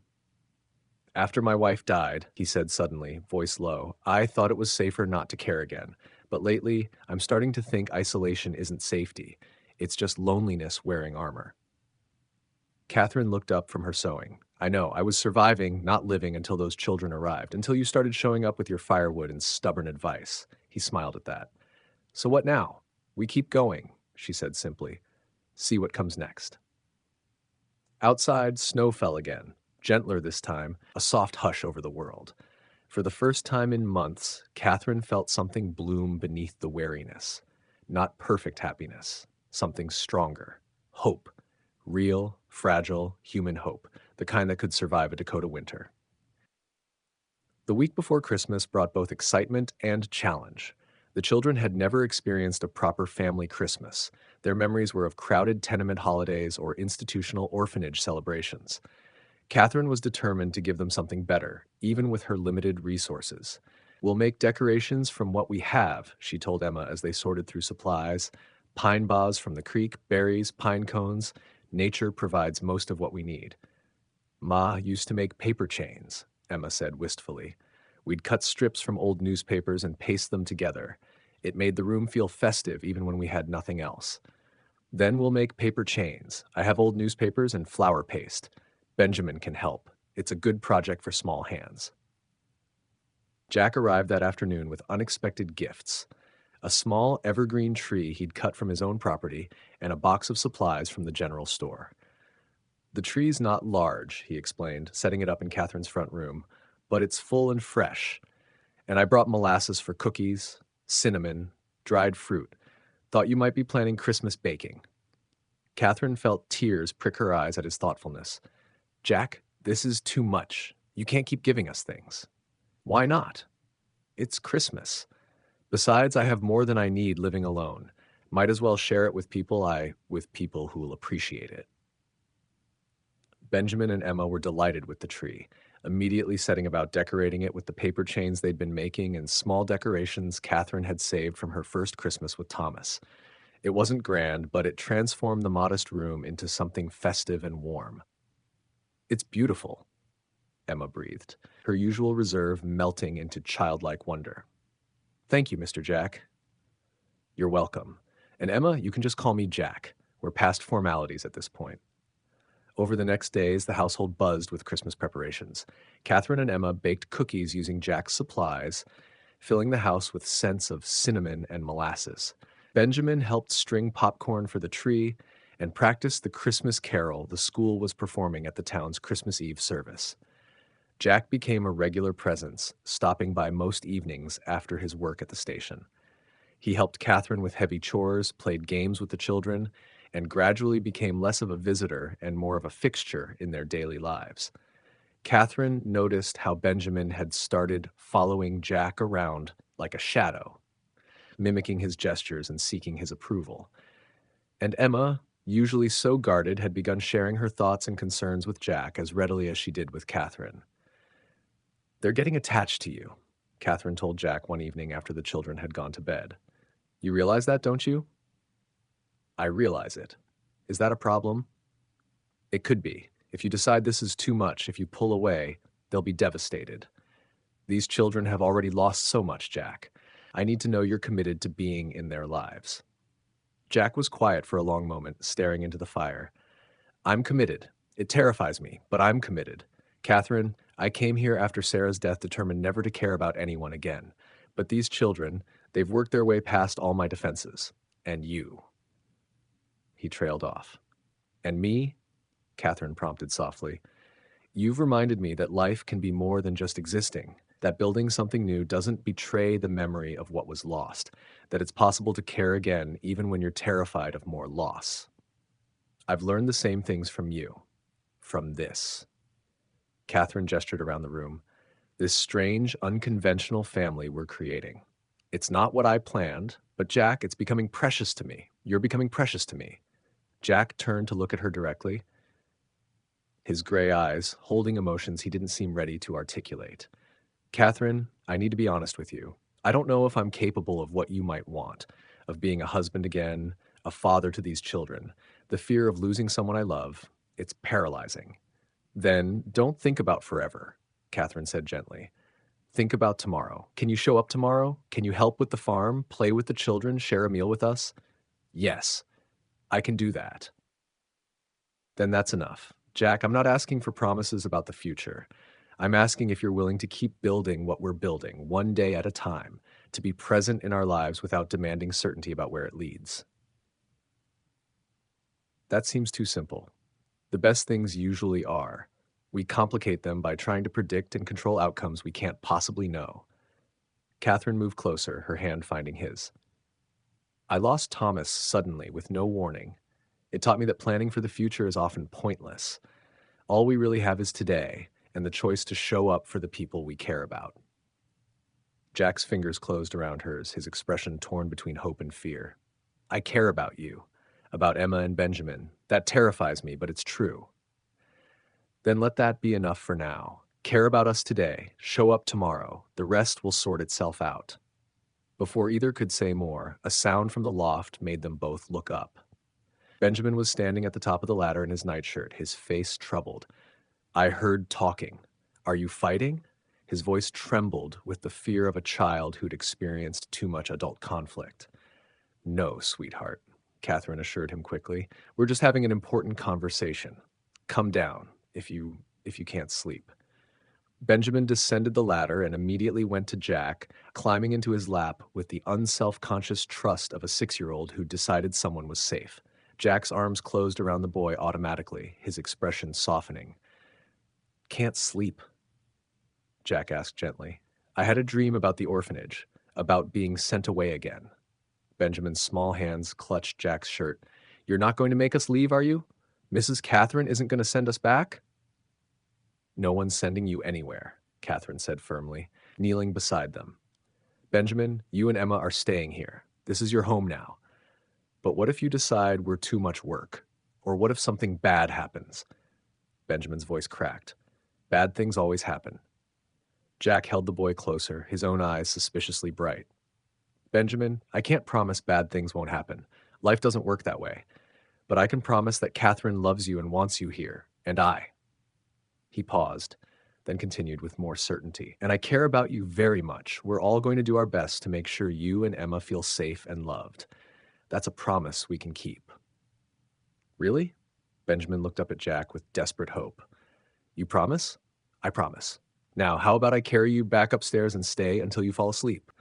After my wife died, he said suddenly, voice low, I thought it was safer not to care again. But lately, I'm starting to think isolation isn't safety. It's just loneliness wearing armor. Catherine looked up from her sewing. I know, I was surviving, not living until those children arrived, until you started showing up with your firewood and stubborn advice. He smiled at that. So what now? We keep going, she said simply. See what comes next. Outside, snow fell again, gentler this time, a soft hush over the world. For the first time in months, Catherine felt something bloom beneath the wariness. Not perfect happiness, something stronger. Hope. Real, fragile, human hope, the kind that could survive a Dakota winter. The week before Christmas brought both excitement and challenge. The children had never experienced a proper family Christmas. Their memories were of crowded tenement holidays or institutional orphanage celebrations. Catherine was determined to give them something better, even with her limited resources. We'll make decorations from what we have, she told Emma as they sorted through supplies. Pine boughs from the creek, berries, pine cones. Nature provides most of what we need. Ma used to make paper chains, Emma said wistfully. We'd cut strips from old newspapers and paste them together. It made the room feel festive even when we had nothing else. Then we'll make paper chains. I have old newspapers and flour paste. Benjamin can help. It's a good project for small hands. Jack arrived that afternoon with unexpected gifts. A small evergreen tree he'd cut from his own property and a box of supplies from the general store. The tree's not large, he explained, setting it up in Catherine's front room, but it's full and fresh. And I brought molasses for cookies, cinnamon, dried fruit. Thought you might be planning Christmas baking. Catherine felt tears prick her eyes at his thoughtfulness. Jack, this is too much. You can't keep giving us things. Why not? It's Christmas. Besides, I have more than I need living alone. Might as well share it with people who will appreciate it. Benjamin and Emma were delighted with the tree, immediately setting about decorating it with the paper chains they'd been making and small decorations Catherine had saved from her first Christmas with Thomas. It wasn't grand, but it transformed the modest room into something festive and warm. It's beautiful. Emma breathed, her usual reserve melting into childlike wonder. Thank you, Mr. Jack. You're welcome. And Emma, you can just call me Jack. We're past formalities at this point. Over the next days, the household buzzed with Christmas preparations. Catherine and Emma baked cookies using Jack's supplies, filling the house with scents of cinnamon and molasses. Benjamin helped string popcorn for the tree and practiced the Christmas carol the school was performing at the town's Christmas Eve service. Jack became a regular presence, stopping by most evenings after his work at the station. He helped Catherine with heavy chores, played games with the children, and gradually became less of a visitor and more of a fixture in their daily lives. Catherine noticed how Benjamin had started following Jack around like a shadow, mimicking his gestures and seeking his approval. And Emma, usually so guarded, had begun sharing her thoughts and concerns with Jack as readily as she did with Catherine. They're getting attached to you, Catherine told Jack one evening after the children had gone to bed. You realize that, don't you? I realize it. Is that a problem? It could be. If you decide this is too much, if you pull away, they'll be devastated. These children have already lost so much, Jack. I need to know you're committed to being in their lives. Jack was quiet for a long moment, staring into the fire. I'm committed. It terrifies me, but I'm committed. Catherine, I came here after Sarah's death determined never to care about anyone again. But these children, they've worked their way past all my defenses. And you. He trailed off. And me? Catherine prompted softly. You've reminded me that life can be more than just existing, that building something new doesn't betray the memory of what was lost, that it's possible to care again even when you're terrified of more loss. I've learned the same things from you. From this. Catherine gestured around the room. This strange, unconventional family we're creating. It's not what I planned, but Jack, it's becoming precious to me. You're becoming precious to me. Jack turned to look at her directly, his gray eyes holding emotions he didn't seem ready to articulate. Catherine, I need to be honest with you. I don't know if I'm capable of what you might want, of being a husband again, a father to these children. The fear of losing someone I love, it's paralyzing. Then don't think about forever, Catherine said gently. Think about tomorrow. Can you show up tomorrow? Can you help with the farm, play with the children, share a meal with us? Yes, I can do that. Then that's enough. Jack, I'm not asking for promises about the future. I'm asking if you're willing to keep building what we're building, one day at a time, to be present in our lives without demanding certainty about where it leads. That seems too simple. The best things usually are. We complicate them by trying to predict and control outcomes we can't possibly know. Catherine moved closer, her hand finding his. I lost Thomas suddenly, with no warning. It taught me that planning for the future is often pointless. All we really have is today, and the choice to show up for the people we care about. Jack's fingers closed around hers, his expression torn between hope and fear. I care about you, about Emma and Benjamin. That terrifies me, but it's true. Then let that be enough for now. Care about us today, show up tomorrow. The rest will sort itself out. Before either could say more, a sound from the loft made them both look up. Benjamin was standing at the top of the ladder in his nightshirt, his face troubled. I heard talking. Are you fighting? His voice trembled with the fear of a child who'd experienced too much adult conflict. No, sweetheart, Catherine assured him quickly. We're just having an important conversation. Come down, if you can't sleep. Benjamin descended the ladder and immediately went to Jack, climbing into his lap with the unself-conscious trust of a 6-year-old who decided someone was safe. Jack's arms closed around the boy automatically, his expression softening. Can't sleep, Jack asked gently. I had a dream about the orphanage, about being sent away again. Benjamin's small hands clutched Jack's shirt. You're not going to make us leave, are you? Mrs. Catherine isn't going to send us back? No one's sending you anywhere, Catherine said firmly, kneeling beside them. Benjamin, you and Emma are staying here. This is your home now. But what if you decide we're too much work? Or what if something bad happens? Benjamin's voice cracked. Bad things always happen. Jack held the boy closer, his own eyes suspiciously bright. Benjamin, I can't promise bad things won't happen. Life doesn't work that way. But I can promise that Catherine loves you and wants you here, and I. He paused. then continued with more certainty. And I care about you very much. We're all going to do our best to make sure you and Emma feel safe and loved. That's a promise we can keep. Really? Benjamin looked up at Jack with desperate hope. You promise? I promise. Now, how about I carry you back upstairs and stay until you fall asleep?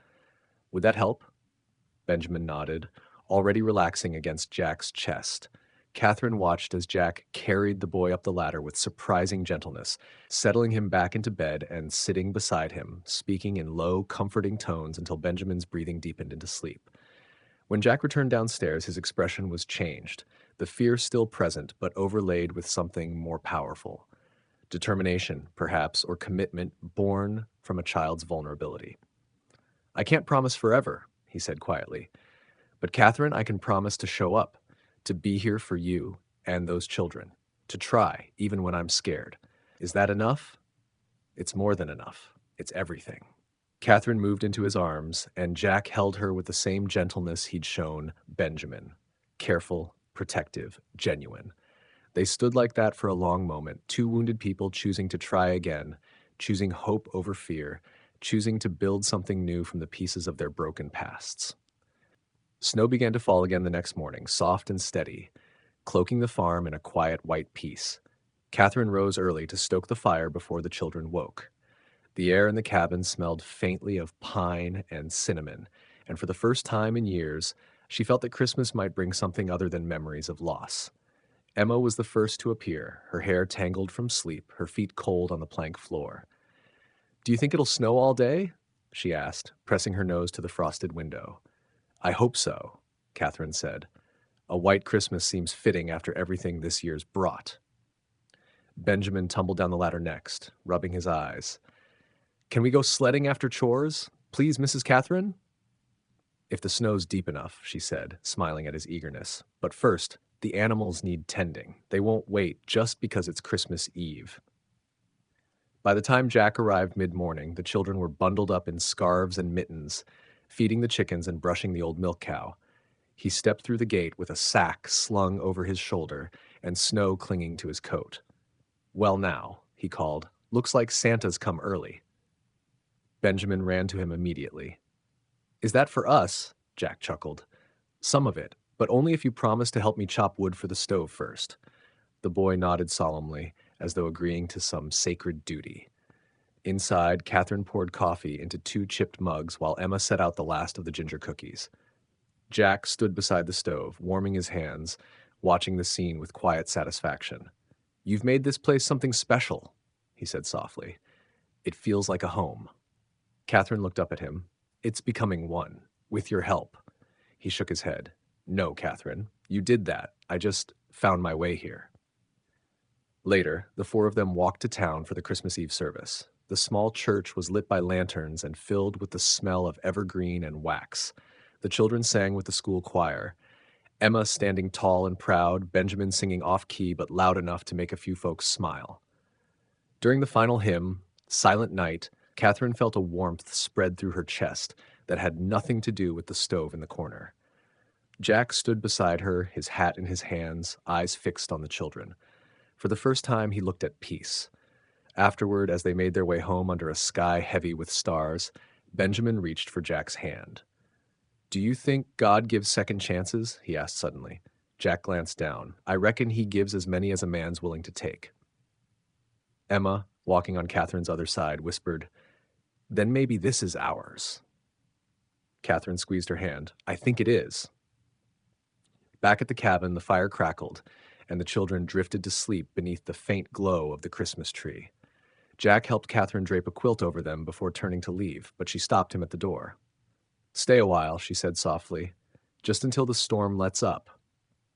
Would that help? Benjamin nodded, already relaxing against Jack's chest. Catherine watched as Jack carried the boy up the ladder with surprising gentleness, settling him back into bed and sitting beside him, speaking in low, comforting tones until Benjamin's breathing deepened into sleep. When Jack returned downstairs, his expression was changed, the fear still present, but overlaid with something more powerful. Determination, perhaps, or commitment born from a child's vulnerability. I can't promise forever, he said quietly. But Catherine, I can promise to show up, to be here for you and those children, to try, even when I'm scared. Is that enough? It's more than enough. It's everything. Catherine moved into his arms, and Jack held her with the same gentleness he'd shown Benjamin. Careful, protective, genuine. They stood like that for a long moment, two wounded people choosing to try again, choosing hope over fear, choosing to build something new from the pieces of their broken pasts. Snow began to fall again the next morning, soft and steady, cloaking the farm in a quiet white peace. Catherine rose early to stoke the fire before the children woke. The air in the cabin smelled faintly of pine and cinnamon, and for the first time in years, she felt that Christmas might bring something other than memories of loss. Emma was the first to appear, her hair tangled from sleep, her feet cold on the plank floor. Do you think it'll snow all day? She asked, pressing her nose to the frosted window. I hope so, Catherine said. A white Christmas seems fitting after everything this year's brought. Benjamin tumbled down the ladder next, rubbing his eyes. Can we go sledding after chores? Please, Mrs. Catherine? If the snow's deep enough, she said, smiling at his eagerness. But first, the animals need tending. They won't wait just because it's Christmas Eve. By the time Jack arrived mid-morning, the children were bundled up in scarves and mittens, feeding the chickens and brushing the old milk cow. He stepped through the gate with a sack slung over his shoulder and snow clinging to his coat. Well now, he called, looks like Santa's come early. Benjamin ran to him immediately. Is that for us? Jack chuckled. Some of it, but only if you promise to help me chop wood for the stove first. The boy nodded solemnly, as though agreeing to some sacred duty. Inside, Catherine poured coffee into 2 chipped mugs while Emma set out the last of the ginger cookies. Jack stood beside the stove, warming his hands, watching the scene with quiet satisfaction. You've made this place something special, he said softly. It feels like a home. Catherine looked up at him. It's becoming one, with your help. He shook his head. No, Catherine, you did that. I just found my way here. Later, the 4 of them walked to town for the Christmas Eve service. The small church was lit by lanterns and filled with the smell of evergreen and wax. The children sang with the school choir. Emma standing tall and proud, Benjamin singing off-key but loud enough to make a few folks smile. During the final hymn, Silent Night, Catherine felt a warmth spread through her chest that had nothing to do with the stove in the corner. Jack stood beside her, his hat in his hands, eyes fixed on the children. For the first time, he looked at peace. Afterward, as they made their way home under a sky heavy with stars, Benjamin reached for Jack's hand. Do you think God gives second chances? He asked suddenly. Jack glanced down. I reckon he gives as many as a man's willing to take. Emma, walking on Catherine's other side, whispered, Then maybe this is ours. Catherine squeezed her hand. I think it is. Back at the cabin, the fire crackled, and the children drifted to sleep beneath the faint glow of the Christmas tree. Jack helped Catherine drape a quilt over them before turning to leave, but she stopped him at the door. Stay a while, she said softly, just until the storm lets up.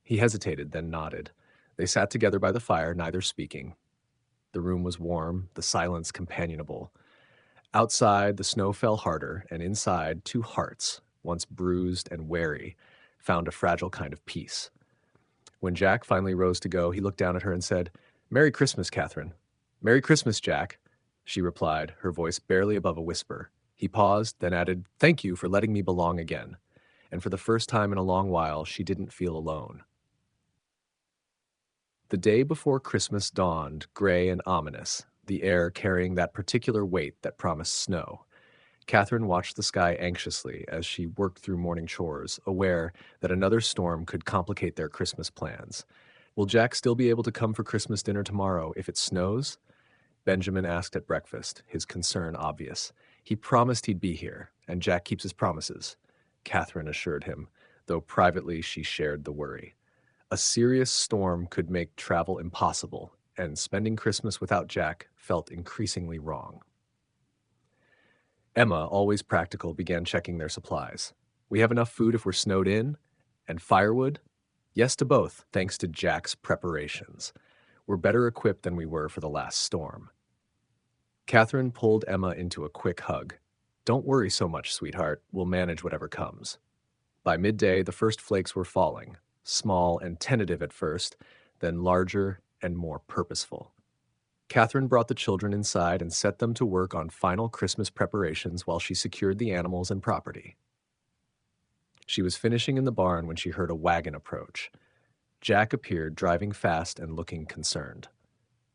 He hesitated, then nodded. They sat together by the fire, neither speaking. The room was warm, the silence companionable. Outside, the snow fell harder, and inside, 2 hearts, once bruised and wary, found a fragile kind of peace. When Jack finally rose to go, he looked down at her and said, Merry Christmas, Catherine. Merry Christmas, Jack, she replied, her voice barely above a whisper. He paused, then added, Thank you for letting me belong again. And for the first time in a long while, she didn't feel alone. The day before Christmas dawned, gray and ominous. the air carrying that particular weight that promised snow. Catherine watched the sky anxiously as she worked through morning chores, aware that another storm could complicate their Christmas plans. Will Jack still be able to come for Christmas dinner tomorrow if it snows? Benjamin asked at breakfast, his concern obvious. He promised he'd be here, and Jack keeps his promises, Catherine assured him, though privately she shared the worry. A serious storm could make travel impossible, and spending Christmas without Jack felt increasingly wrong. Emma, always practical, began checking their supplies. We have enough food if we're snowed in? And firewood? Yes to both, thanks to Jack's preparations. We're better equipped than we were for the last storm. Catherine pulled Emma into a quick hug. Don't worry so much, sweetheart. We'll manage whatever comes. By midday, the first flakes were falling, small and tentative at first, then larger and more purposeful. Catherine brought the children inside and set them to work on final Christmas preparations while she secured the animals and property. She was finishing in the barn when she heard a wagon approach. Jack appeared, driving fast and looking concerned.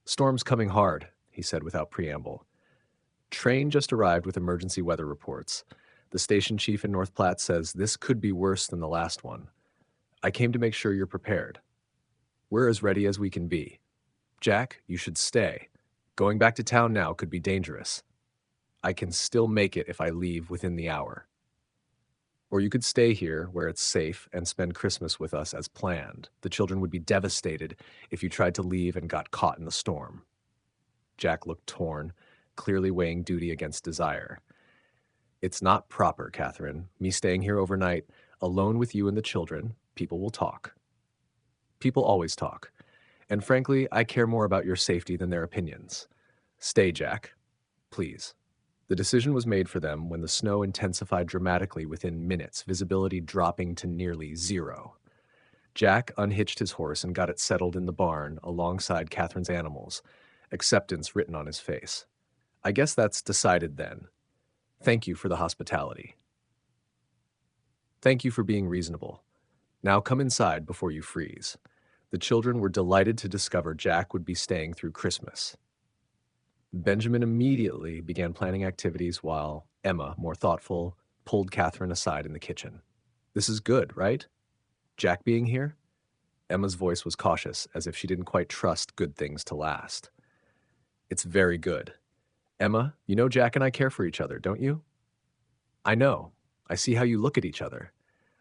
Storm's coming hard, he said without preamble. Train just arrived with emergency weather reports. The station chief in North Platte says this could be worse than the last one. I came to make sure you're prepared. We're as ready as we can be. Jack, you should stay. Going back to town now could be dangerous. I can still make it if I leave within the hour. Or you could stay here where it's safe and spend Christmas with us as planned. The children would be devastated if you tried to leave and got caught in the storm. Jack looked torn, clearly weighing duty against desire. It's not proper, Catherine. Me staying here overnight, alone with you and the children. People will talk. People always talk. And frankly, I care more about your safety than their opinions. Stay, Jack. Please. The decision was made for them when the snow intensified dramatically within minutes, visibility dropping to nearly zero. Jack unhitched his horse and got it settled in the barn alongside Catherine's animals, acceptance written on his face. I guess that's decided then. Thank you for the hospitality. Thank you for being reasonable. Now come inside before you freeze. The children were delighted to discover Jack would be staying through Christmas. Benjamin immediately began planning activities while Emma, more thoughtful, pulled Catherine aside in the kitchen. This is good, right? Jack being here? Emma's voice was cautious, as if she didn't quite trust good things to last. It's very good. Emma, you know Jack and I care for each other, don't you? I know. I see how you look at each other.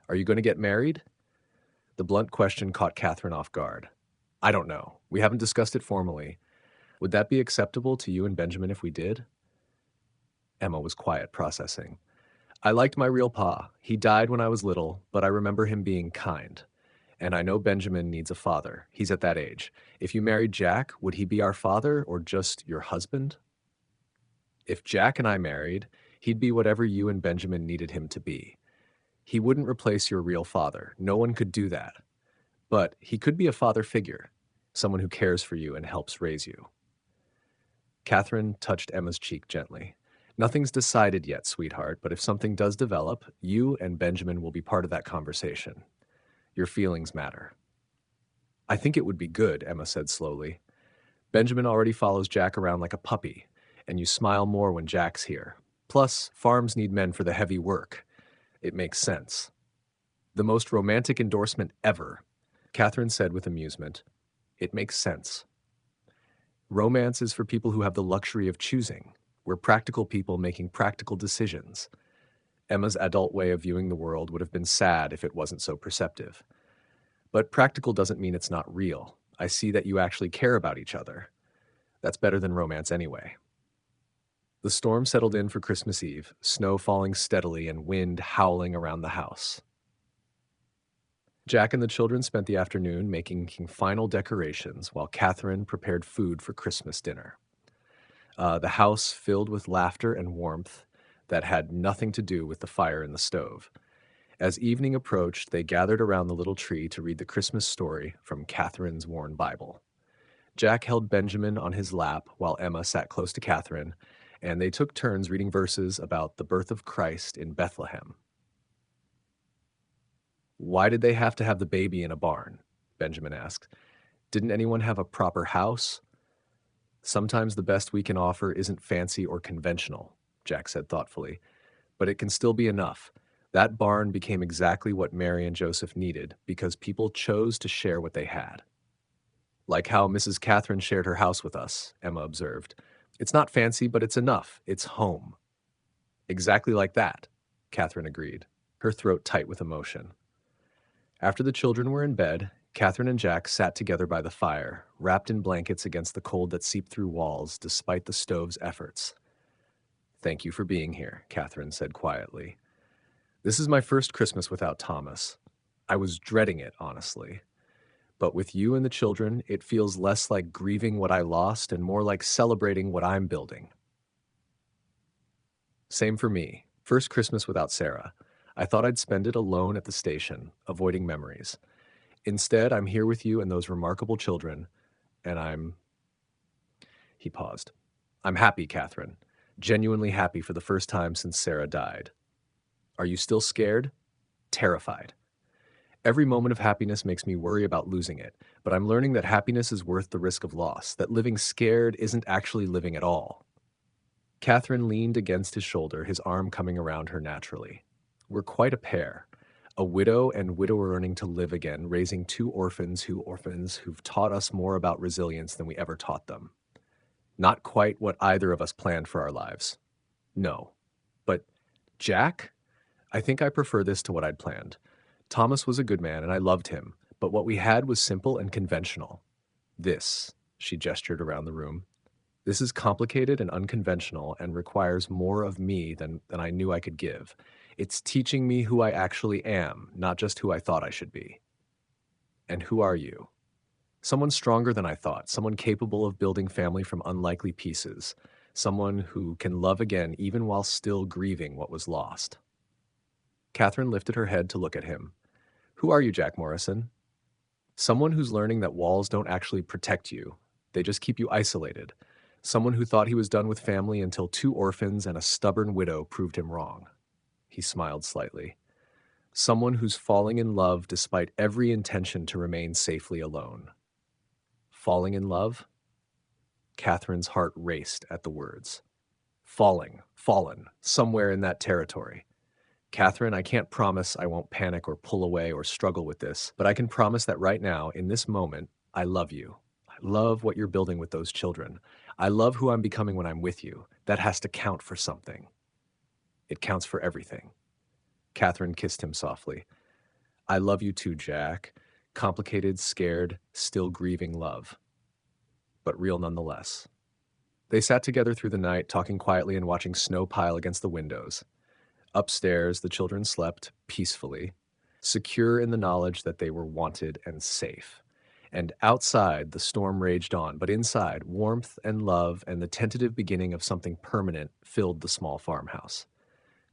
Are you going to get married? The blunt question caught Catherine off guard. I don't know. We haven't discussed it formally. Would that be acceptable to you and Benjamin if we did? Emma was quiet, processing. I liked my real pa. He died when I was little, but I remember him being kind. And I know Benjamin needs a father. He's at that age. If you married Jack, would he be our father or just your husband? If Jack and I married, he'd be whatever you and Benjamin needed him to be. He wouldn't replace your real father. No one could do that. But he could be a father figure, someone who cares for you and helps raise you. Catherine touched Emma's cheek gently. Nothing's decided yet, sweetheart, but if something does develop, you and Benjamin will be part of that conversation. Your feelings matter. I think it would be good, Emma said slowly. Benjamin already follows Jack around like a puppy, and you smile more when Jack's here. Plus, farms need men for the heavy work. It makes sense. The most romantic endorsement ever, Catherine said with amusement. It makes sense. Romance is for people who have the luxury of choosing. We're practical people making practical decisions. Emma's adult way of viewing the world would have been sad if it wasn't so perceptive. But practical doesn't mean it's not real. I see that you actually care about each other. That's better than romance anyway. The storm settled in for Christmas Eve, snow falling steadily and wind howling around the house. Jack and the children spent the afternoon making final decorations while Catherine prepared food for Christmas dinner. The house filled with laughter and warmth that had nothing to do with the fire in the stove. As evening approached, they gathered around the little tree to read the Christmas story from Catherine's worn Bible. Jack held Benjamin on his lap while Emma sat close to Catherine, and they took turns reading verses about the birth of Christ in Bethlehem. Why did they have to have the baby in a barn? Benjamin asked. Didn't anyone have a proper house? Sometimes the best we can offer isn't fancy or conventional, Jack said thoughtfully, but it can still be enough. That barn became exactly what Mary and Joseph needed because people chose to share what they had. Like how Mrs. Catherine shared her house with us, Emma observed. It's not fancy, but it's enough. It's home. Exactly like that, Catherine agreed, her throat tight with emotion. After the children were in bed, Catherine and Jack sat together by the fire, wrapped in blankets against the cold that seeped through walls despite the stove's efforts. Thank you for being here, Catherine said quietly. This is my first Christmas without Thomas. I was dreading it, honestly. But with you and the children, it feels less like grieving what I lost and more like celebrating what I'm building. Same for me. First Christmas without Sarah. I thought I'd spend it alone at the station, avoiding memories. Instead, I'm here with you and those remarkable children, and He paused. I'm happy, Catherine. Genuinely happy for the first time since Sarah died. Are you still scared? Terrified. Every moment of happiness makes me worry about losing it, but I'm learning that happiness is worth the risk of loss, that living scared isn't actually living at all. Catherine leaned against his shoulder, his arm coming around her naturally. We're quite a pair. A widow and widower earning to live again, raising two orphans who've taught us more about resilience than we ever taught them. Not quite what either of us planned for our lives. No. But Jack? I think I prefer this to what I'd planned. Thomas was a good man and I loved him, but what we had was simple and conventional. This, she gestured around the room, this is complicated and unconventional and requires more of me than I knew I could give. It's teaching me who I actually am, not just who I thought I should be. And who are you? Someone stronger than I thought, someone capable of building family from unlikely pieces, someone who can love again even while still grieving what was lost. Catherine lifted her head to look at him. Who are you, Jack Morrison? Someone who's learning that walls don't actually protect you. They just keep you isolated. Someone who thought he was done with family until two orphans and a stubborn widow proved him wrong. He smiled slightly. Someone who's falling in love despite every intention to remain safely alone. Falling in love? Catherine's heart raced at the words. Fallen, somewhere in that territory. Catherine, I can't promise I won't panic or pull away or struggle with this, but I can promise that right now, in this moment, I love you. I love what you're building with those children. I love who I'm becoming when I'm with you. That has to count for something. It counts for everything. Catherine kissed him softly. I love you too, Jack. Complicated, scared, still grieving love. But real nonetheless. They sat together through the night, talking quietly and watching snow pile against the windows. Upstairs, the children slept peacefully, secure in the knowledge that they were wanted and safe. And outside, the storm raged on, but inside, warmth and love and the tentative beginning of something permanent filled the small farmhouse.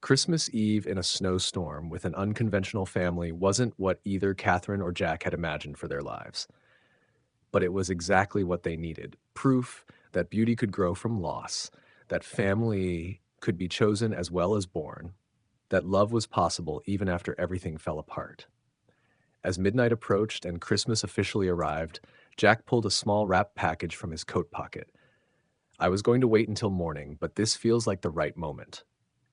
Christmas Eve in a snowstorm with an unconventional family wasn't what either Catherine or Jack had imagined for their lives. But it was exactly what they needed, proof that beauty could grow from loss, that family could be chosen as well as born, that love was possible even after everything fell apart. As midnight approached and Christmas officially arrived, Jack pulled a small wrapped package from his coat pocket. I was going to wait until morning, but this feels like the right moment.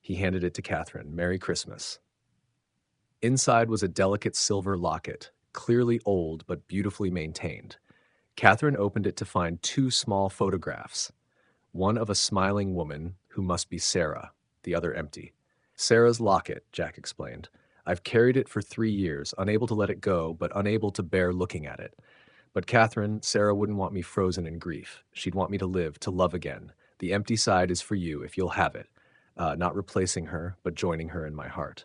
He handed it to Catherine. Merry Christmas. Inside was a delicate silver locket, clearly old but beautifully maintained. Catherine opened it to find two small photographs, one of a smiling woman who must be Sarah, the other empty. Sarah's locket, Jack explained. I've carried it for 3 years, unable to let it go, but unable to bear looking at it. But Catherine, Sarah wouldn't want me frozen in grief. She'd want me to live, to love again. The empty side is for you, if you'll have it. Not replacing her, but joining her in my heart.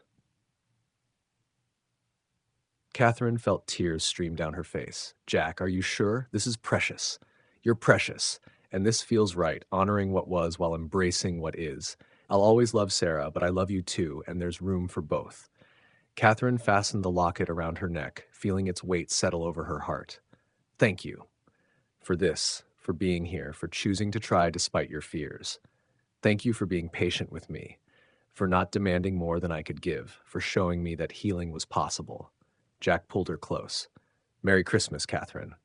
Catherine felt tears stream down her face. Jack, are you sure? This is precious. You're precious. And this feels right, honoring what was while embracing what is. I'll always love Sarah, but I love you too, and there's room for both. Catherine fastened the locket around her neck, feeling its weight settle over her heart. Thank you. For this, for being here, for choosing to try despite your fears. Thank you for being patient with me, for not demanding more than I could give, for showing me that healing was possible. Jack pulled her close. Merry Christmas, Catherine.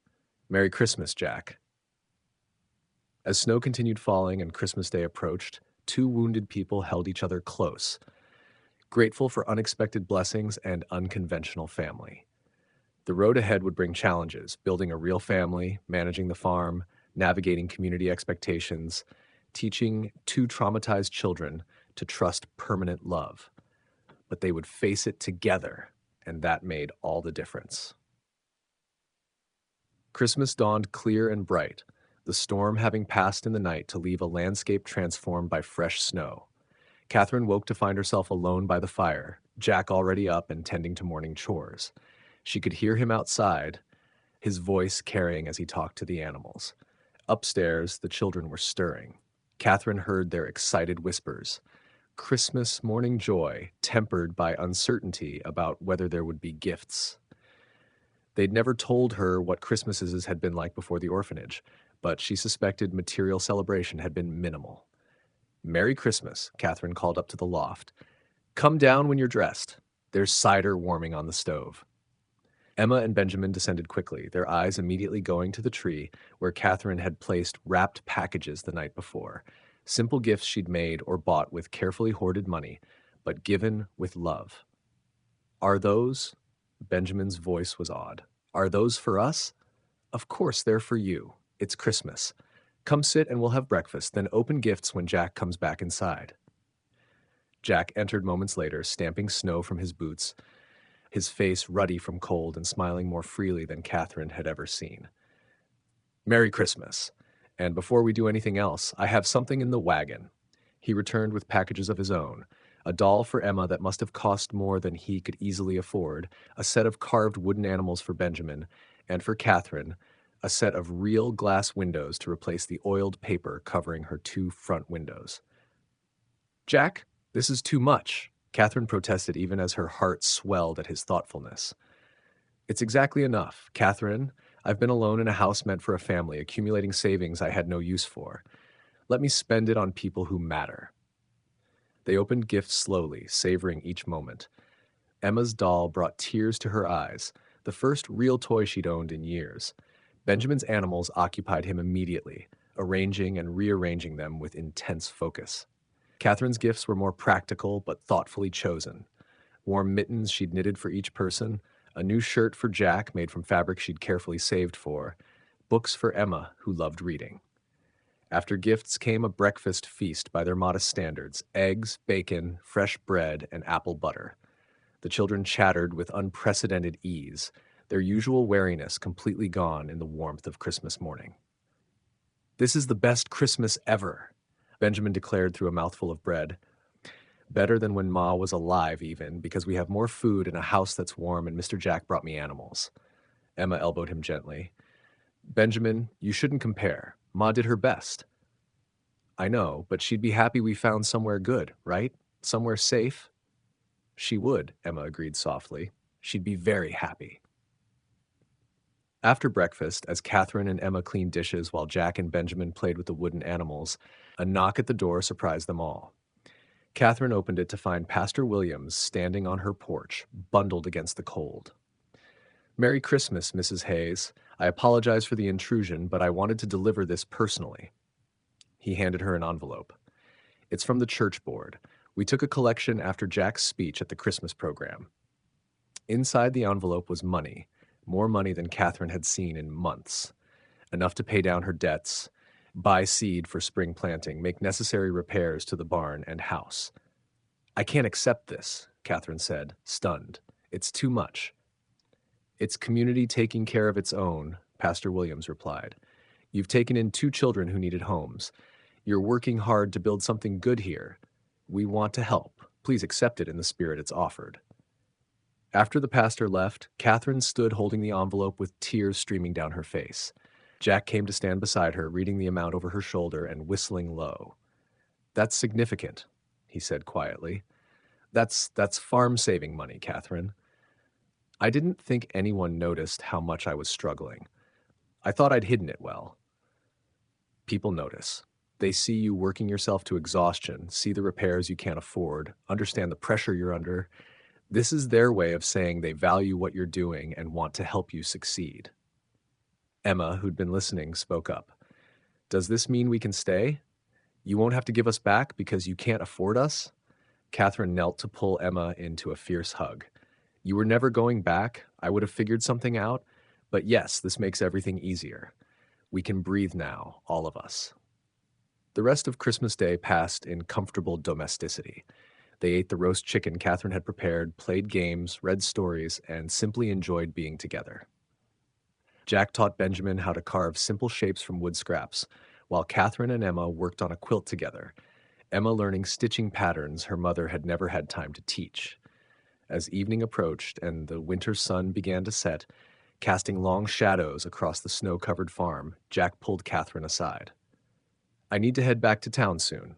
Merry Christmas, Jack. As snow continued falling and Christmas Day approached, two wounded people held each other close, grateful for unexpected blessings and unconventional family. The road ahead would bring challenges: building a real family, managing the farm, navigating community expectations, teaching two traumatized children to trust permanent love. But they would face it together, and that made all the difference. Christmas dawned clear and bright, the storm having passed in the night to leave a landscape transformed by fresh snow. Catherine woke to find herself alone by the fire, Jack already up and tending to morning chores. She could hear him outside, his voice carrying as he talked to the animals. Upstairs, the children were stirring. Catherine heard their excited whispers. Christmas morning joy, tempered by uncertainty about whether there would be gifts. They'd never told her what Christmases had been like before the orphanage, but she suspected material celebration had been minimal. "Merry Christmas," Catherine called up to the loft. "Come down when you're dressed. There's cider warming on the stove." Emma and Benjamin descended quickly, their eyes immediately going to the tree where Catherine had placed wrapped packages the night before. Simple gifts she'd made or bought with carefully hoarded money, but given with love. "Are those?" Benjamin's voice was odd. "Are those for us?" "Of course they're for you. It's Christmas. Come sit and we'll have breakfast, then open gifts when Jack comes back inside." Jack entered moments later, stamping snow from his boots, his face ruddy from cold and smiling more freely than Catherine had ever seen. "Merry Christmas. And before we do anything else, I have something in the wagon." He returned with packages of his own: a doll for Emma that must have cost more than he could easily afford, a set of carved wooden animals for Benjamin, and for Catherine, a set of real glass windows to replace the oiled paper covering her two front windows. "Jack, this is too much," Catherine protested even as her heart swelled at his thoughtfulness. "It's exactly enough. Catherine, I've been alone in a house meant for a family, accumulating savings I had no use for. Let me spend it on people who matter." They opened gifts slowly, savoring each moment. Emma's doll brought tears to her eyes, the first real toy she'd owned in years. Benjamin's animals occupied him immediately, arranging and rearranging them with intense focus. Catherine's gifts were more practical but thoughtfully chosen. Warm mittens she'd knitted for each person, a new shirt for Jack made from fabric she'd carefully saved for, books for Emma, who loved reading. After gifts came a breakfast feast by their modest standards: eggs, bacon, fresh bread, and apple butter. The children chattered with unprecedented ease, their usual wariness completely gone in the warmth of Christmas morning. "This is the best Christmas ever," Benjamin declared through a mouthful of bread. "Better than when Ma was alive, even, because we have more food and a house that's warm, and Mr. Jack brought me animals." Emma elbowed him gently. "Benjamin, you shouldn't compare. Ma did her best." "I know, but she'd be happy we found somewhere good, right? Somewhere safe." "She would," Emma agreed softly. "She'd be very happy." After breakfast, as Catherine and Emma cleaned dishes while Jack and Benjamin played with the wooden animals, a knock at the door surprised them all. Catherine opened it to find Pastor Williams standing on her porch, bundled against the cold. "Merry Christmas, Mrs. Hayes. I apologize for the intrusion, but I wanted to deliver this personally." He handed her an envelope. "It's from the church board. We took a collection after Jack's speech at the Christmas program." Inside the envelope was money, more money than Catherine had seen in months, enough to pay down her debts, buy seed for spring planting, make necessary repairs to the barn and house. "I can't accept this," Catherine said, stunned. "It's too much." "It's community taking care of its own," Pastor Williams replied. "You've taken in two children who needed homes. You're working hard to build something good here. We want to help. Please accept it in the spirit it's offered." After the pastor left, Catherine stood holding the envelope with tears streaming down her face. Jack came to stand beside her, reading the amount over her shoulder and whistling low. "That's significant," he said quietly. That's farm-saving money, Catherine." I didn't think anyone noticed how much I was struggling. I thought I'd hidden it well. "People notice. They see you working yourself to exhaustion, see the repairs you can't afford, understand the pressure you're under. This is their way of saying they value what you're doing and want to help you succeed." Emma, who'd been listening, spoke up. Does this mean we can stay? You won't have to give us back because you can't afford us? Catherine knelt to pull Emma into a fierce hug. You were never going back. I would have figured something out. But yes, this makes everything easier. We can breathe now, all of us. The rest of Christmas Day passed in comfortable domesticity. They ate the roast chicken Catherine had prepared, played games, read stories, and simply enjoyed being together. Jack taught Benjamin how to carve simple shapes from wood scraps, while Catherine and Emma worked on a quilt together, Emma learning stitching patterns her mother had never had time to teach. As evening approached and the winter sun began to set, casting long shadows across the snow-covered farm, Jack pulled Catherine aside. I need to head back to town soon.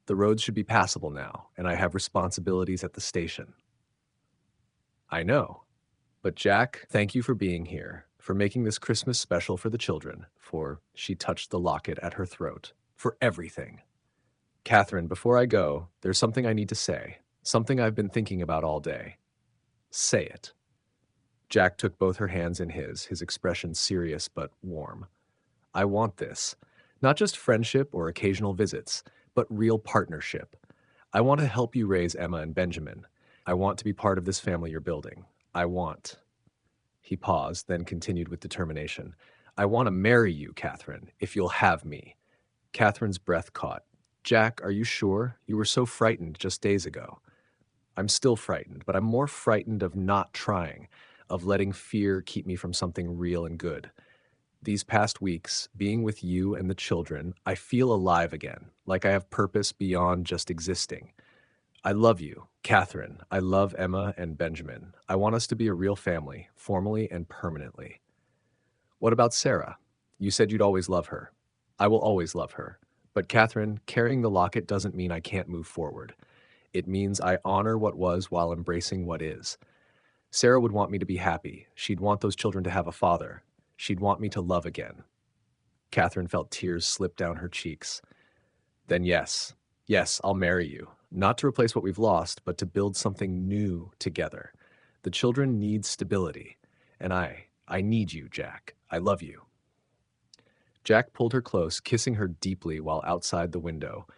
The roads should be passable now, and I have responsibilities at the station. I know. But Jack, thank you for being here, for making this Christmas special for the children, for, she touched the locket at her throat, for everything. Catherine, before I go, there's something I need to say, something I've been thinking about all day. Say it. Jack took both her hands in his expression serious but warm. I want this. Not just friendship or occasional visits, but real partnership. I want to help you raise Emma and Benjamin. I want to be part of this family you're building. I want. He paused, then continued with determination. I want to marry you, Catherine, if you'll have me. Catherine's breath caught. Jack, are you sure? You were so frightened just days ago. I'm still frightened, but I'm more frightened of not trying, of letting fear keep me from something real and good. These past weeks, being with you and the children, I feel alive again, like I have purpose beyond just existing. I love you, Catherine. I love Emma and Benjamin. I want us to be a real family, formally and permanently. What about Sarah? You said you'd always love her. I will always love her. But Catherine, carrying the locket doesn't mean I can't move forward. It means I honor what was while embracing what is. Sarah would want me to be happy. She'd want those children to have a father. She'd want me to love again. Catherine felt tears slip down her cheeks. Then yes, I'll marry you. Not to replace what we've lost, but to build something new together. The children need stability. And I need you, Jack. I love you. Jack pulled her close, kissing her deeply while outside the window.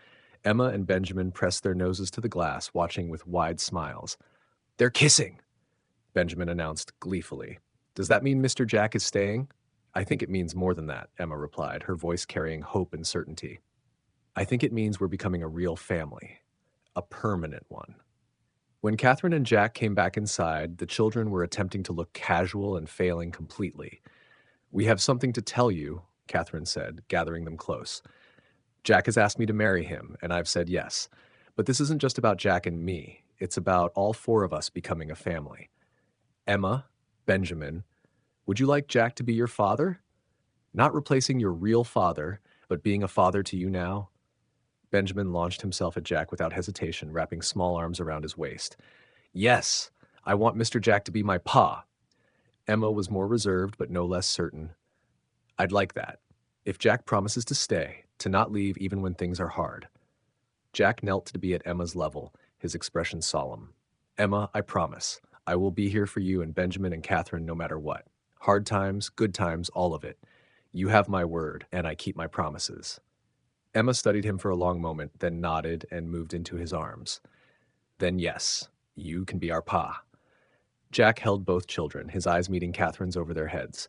Emma and Benjamin pressed their noses to the glass, watching with wide smiles. They're kissing, Benjamin announced gleefully. Does that mean Mr. Jack is staying? I think it means more than that, Emma replied, her voice carrying hope and certainty. I think it means we're becoming a real family, a permanent one. When Catherine and Jack came back inside, the children were attempting to look casual and failing completely. We have something to tell you, Catherine said, gathering them close. Jack has asked me to marry him, and I've said yes. But this isn't just about Jack and me. It's about all four of us becoming a family. Emma, Benjamin, would you like Jack to be your father? Not replacing your real father, but being a father to you now? Benjamin launched himself at Jack without hesitation, wrapping small arms around his waist. Yes, I want Mr. Jack to be my pa. Emma was more reserved, but no less certain. I'd like that. If Jack promises to stay, to not leave even when things are hard. Jack knelt to be at Emma's level, his expression solemn. Emma, I promise. I will be here for you and Benjamin and Catherine no matter what. Hard times, good times, all of it. You have my word, and I keep my promises. Emma studied him for a long moment, then nodded and moved into his arms. Then yes, you can be our pa. Jack held both children, his eyes meeting Catherine's over their heads.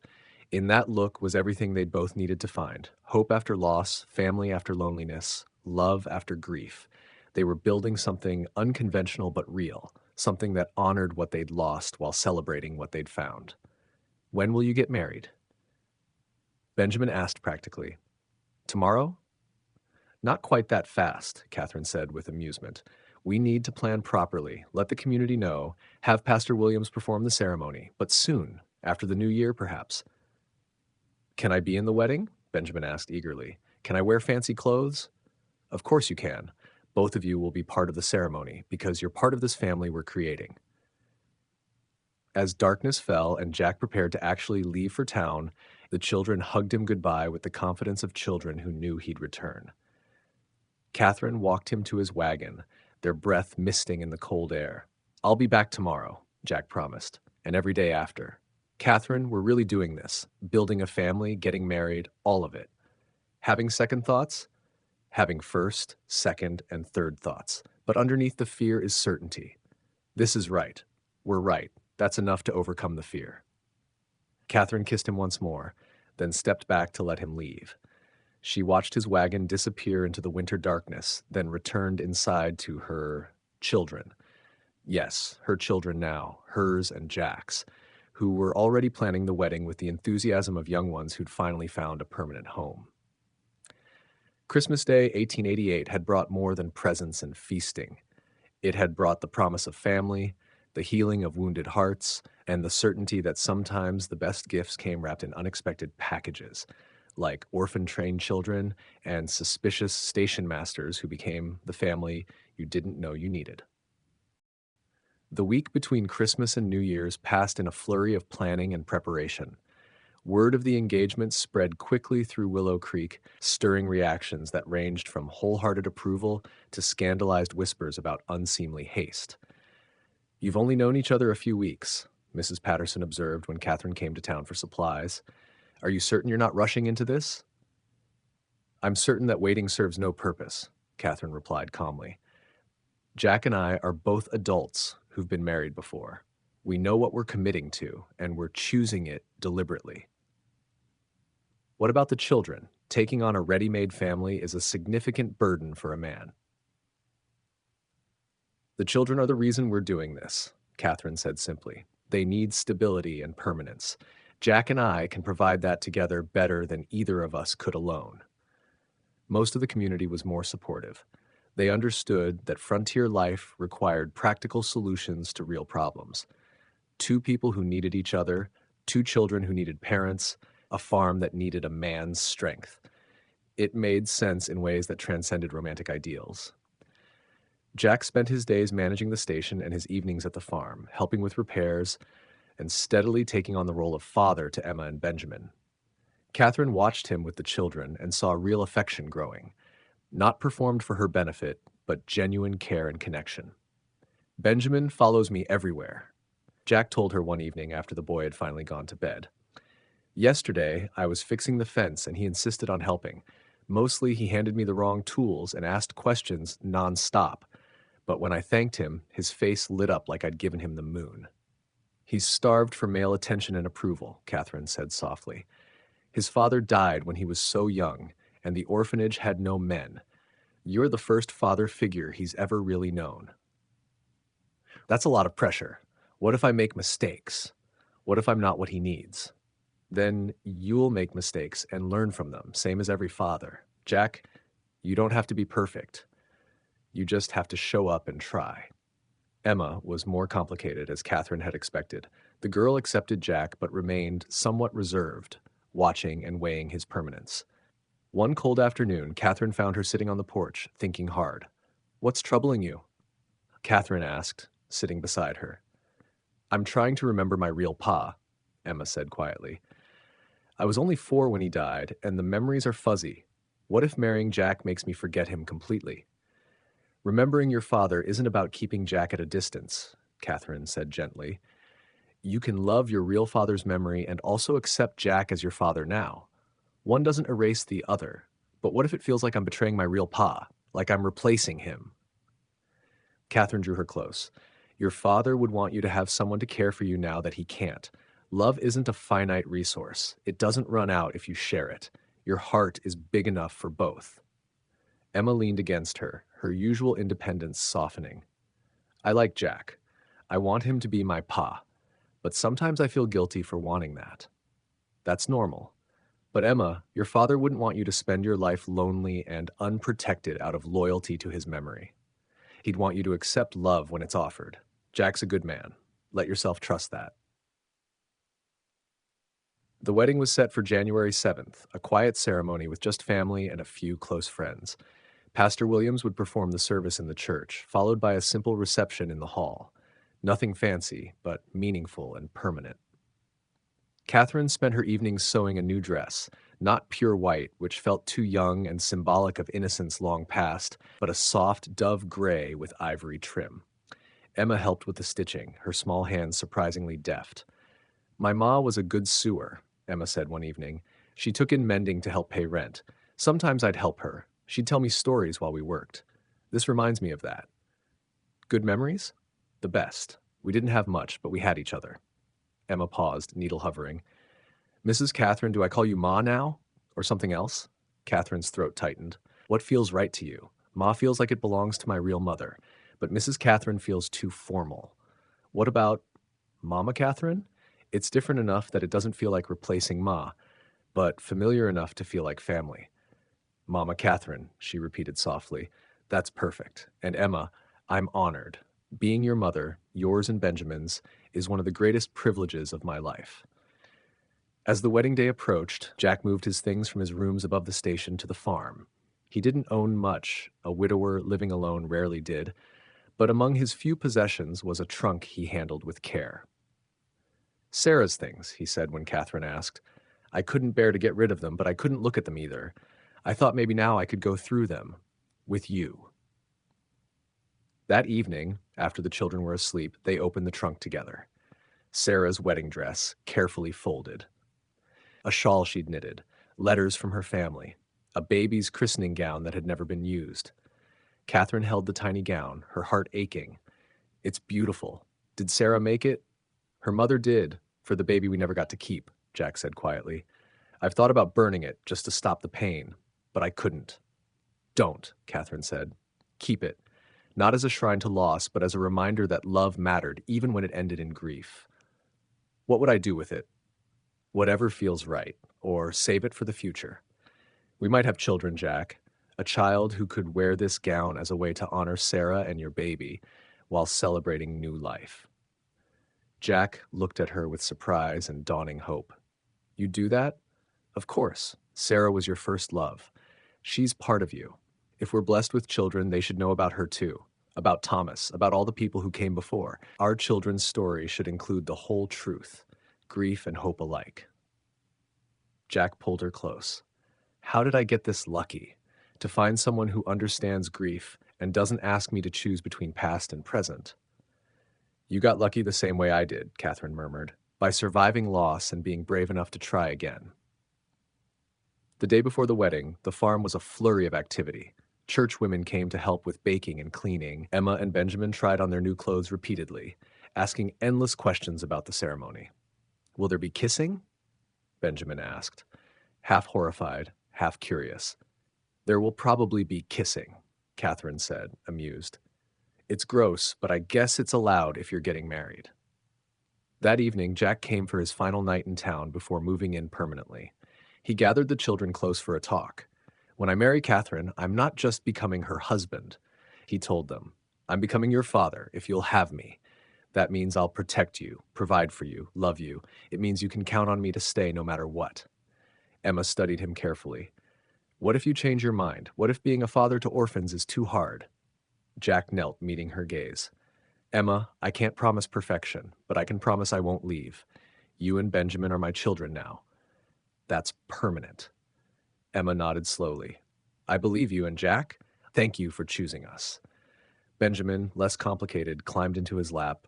In that look was everything they'd both needed to find. Hope after loss, family after loneliness, love after grief. They were building something unconventional but real, something that honored what they'd lost while celebrating what they'd found. When will you get married? Benjamin asked practically. Tomorrow? Not quite that fast, Catherine said with amusement. We need to plan properly, let the community know, have Pastor Williams perform the ceremony, but soon, after the new year perhaps. Can I be in the wedding? Benjamin asked eagerly. Can I wear fancy clothes? Of course you can. Both of you will be part of the ceremony, because you're part of this family we're creating. As darkness fell and Jack prepared to actually leave for town, the children hugged him goodbye with the confidence of children who knew he'd return. Catherine walked him to his wagon, their breath misting in the cold air. I'll be back tomorrow, Jack promised, and every day after. Catherine, we're really doing this, building a family, getting married, all of it. Having second thoughts? Having first, second, and third thoughts. But underneath the fear is certainty. This is right. We're right. That's enough to overcome the fear. Catherine kissed him once more, then stepped back to let him leave. She watched his wagon disappear into the winter darkness, then returned inside to her children. Yes, her children now, hers and Jack's, who were already planning the wedding with the enthusiasm of young ones who'd finally found a permanent home. Christmas Day, 1888, had brought more than presents and feasting. It had brought the promise of family, the healing of wounded hearts, and the certainty that sometimes the best gifts came wrapped in unexpected packages, like orphan-trained children and suspicious station masters who became the family you didn't know you needed. The week between Christmas and New Year's passed in a flurry of planning and preparation. Word of the engagement spread quickly through Willow Creek, stirring reactions that ranged from wholehearted approval to scandalized whispers about unseemly haste. "You've only known each other a few weeks," Mrs. Patterson observed when Catherine came to town for supplies. "Are you certain you're not rushing into this?" "I'm certain that waiting serves no purpose," Catherine replied calmly. "Jack and I are both adults who've been married before. We know what we're committing to, and we're choosing it deliberately." "What about the children? Taking on a ready-made family is a significant burden for a man." "The children are the reason we're doing this," Catherine said simply. "They need stability and permanence. Jack and I can provide that together better than either of us could alone." Most of the community was more supportive. They understood that frontier life required practical solutions to real problems. Two people who needed each other, two children who needed parents, a farm that needed a man's strength. It made sense in ways that transcended romantic ideals. Jack spent his days managing the station and his evenings at the farm, helping with repairs and steadily taking on the role of father to Emma and Benjamin. Catherine watched him with the children and saw real affection growing, not performed for her benefit, but genuine care and connection. "Benjamin follows me everywhere," Jack told her one evening after the boy had finally gone to bed. "Yesterday, I was fixing the fence and he insisted on helping. Mostly he handed me the wrong tools and asked questions non-stop. But when I thanked him, his face lit up like I'd given him the moon." "He's starved for male attention and approval," Catherine said softly. "His father died when he was so young, and the orphanage had no men. You're the first father figure he's ever really known." "That's a lot of pressure. What if I make mistakes? What if I'm not what he needs?" "Then you'll make mistakes and learn from them, same as every father. Jack, you don't have to be perfect. You just have to show up and try." Emma was more complicated, as Catherine had expected. The girl accepted Jack but remained somewhat reserved, watching and weighing his permanence. One cold afternoon, Catherine found her sitting on the porch, thinking hard. "What's troubling you?" Catherine asked, sitting beside her. "I'm trying to remember my real pa," Emma said quietly. "I was only 4 when he died, and the memories are fuzzy. What if marrying Jack makes me forget him completely?" "Remembering your father isn't about keeping Jack at a distance," Catherine said gently. "You can love your real father's memory and also accept Jack as your father now. One doesn't erase the other. But what if it feels like I'm betraying my real pa, like I'm replacing him?" Catherine drew her close. "Your father would want you to have someone to care for you now that he can't. Love isn't a finite resource. It doesn't run out if you share it. Your heart is big enough for both." Emma leaned against her, her usual independence softening. "I like Jack. I want him to be my pa. But sometimes I feel guilty for wanting that." "That's normal. But Emma, your father wouldn't want you to spend your life lonely and unprotected out of loyalty to his memory. He'd want you to accept love when it's offered. Jack's a good man. Let yourself trust that." The wedding was set for January 7th, a quiet ceremony with just family and a few close friends. Pastor Williams would perform the service in the church, followed by a simple reception in the hall. Nothing fancy, but meaningful and permanent. Catherine spent her evenings sewing a new dress, not pure white, which felt too young and symbolic of innocence long past, but a soft dove gray with ivory trim. Emma helped with the stitching, her small hands surprisingly deft. "My ma was a good sewer," Emma said one evening. "She took in mending to help pay rent. Sometimes I'd help her. She'd tell me stories while we worked. This reminds me of that. Good memories? The best. We didn't have much, but we had each other. Emma paused, needle hovering. Mrs. Catherine, do I call you Ma now? Or something else? Catherine's throat tightened. What feels right to you? Ma feels like it belongs to my real mother, but Mrs. Catherine feels too formal. What about Mama Catherine? It's different enough that it doesn't feel like replacing Ma, but familiar enough to feel like family. Mama Catherine, she repeated softly. That's perfect. And Emma, I'm honored. Being your mother, yours and Benjamin's, is one of the greatest privileges of my life. As the wedding day approached, Jack moved his things from his rooms above the station to the farm. He didn't own much, a widower living alone rarely did, but among his few possessions was a trunk he handled with care. Sarah's things, he said when Catherine asked. I couldn't bear to get rid of them, but I couldn't look at them either. I thought maybe now I could go through them. With you. That evening, after the children were asleep, they opened the trunk together. Sarah's wedding dress, carefully folded. A shawl she'd knitted, letters from her family, a baby's christening gown that had never been used. Catherine held the tiny gown, her heart aching. It's beautiful. Did Sarah make it? Her mother did, for the baby we never got to keep, Jack said quietly. I've thought about burning it just to stop the pain, but I couldn't. Don't, Catherine said. Keep it. Not as a shrine to loss, but as a reminder that love mattered, even when it ended in grief. What would I do with it? Whatever feels right, or save it for the future. We might have children, Jack. A child who could wear this gown as a way to honor Sarah and your baby while celebrating new life. Jack looked at her with surprise and dawning hope. You do that? Of course. Sarah was your first love. She's part of you. If we're blessed with children, they should know about her too. About Thomas, about all the people who came before. Our children's story should include the whole truth, grief and hope alike. Jack pulled her close. How did I get this lucky? To find someone who understands grief and doesn't ask me to choose between past and present. You got lucky the same way I did, Catherine murmured, by surviving loss and being brave enough to try again. The day before the wedding, the farm was a flurry of activity. Church women came to help with baking and cleaning. Emma and Benjamin tried on their new clothes repeatedly, asking endless questions about the ceremony. Will there be kissing? Benjamin asked, half horrified, half curious. There will probably be kissing, Catherine said, amused. It's gross, but I guess it's allowed if you're getting married. That evening, Jack came for his final night in town before moving in permanently. He gathered the children close for a talk. When I marry Catherine, I'm not just becoming her husband, he told them. I'm becoming your father, if you'll have me. That means I'll protect you, provide for you, love you. It means you can count on me to stay no matter what. Emma studied him carefully. What if you change your mind? What if being a father to orphans is too hard? Jack knelt, meeting her gaze. Emma, I can't promise perfection, but I can promise I won't leave. You and Benjamin are my children now. That's permanent. Emma nodded slowly. I believe you, and Jack, thank you for choosing us. Benjamin, less complicated, climbed into his lap.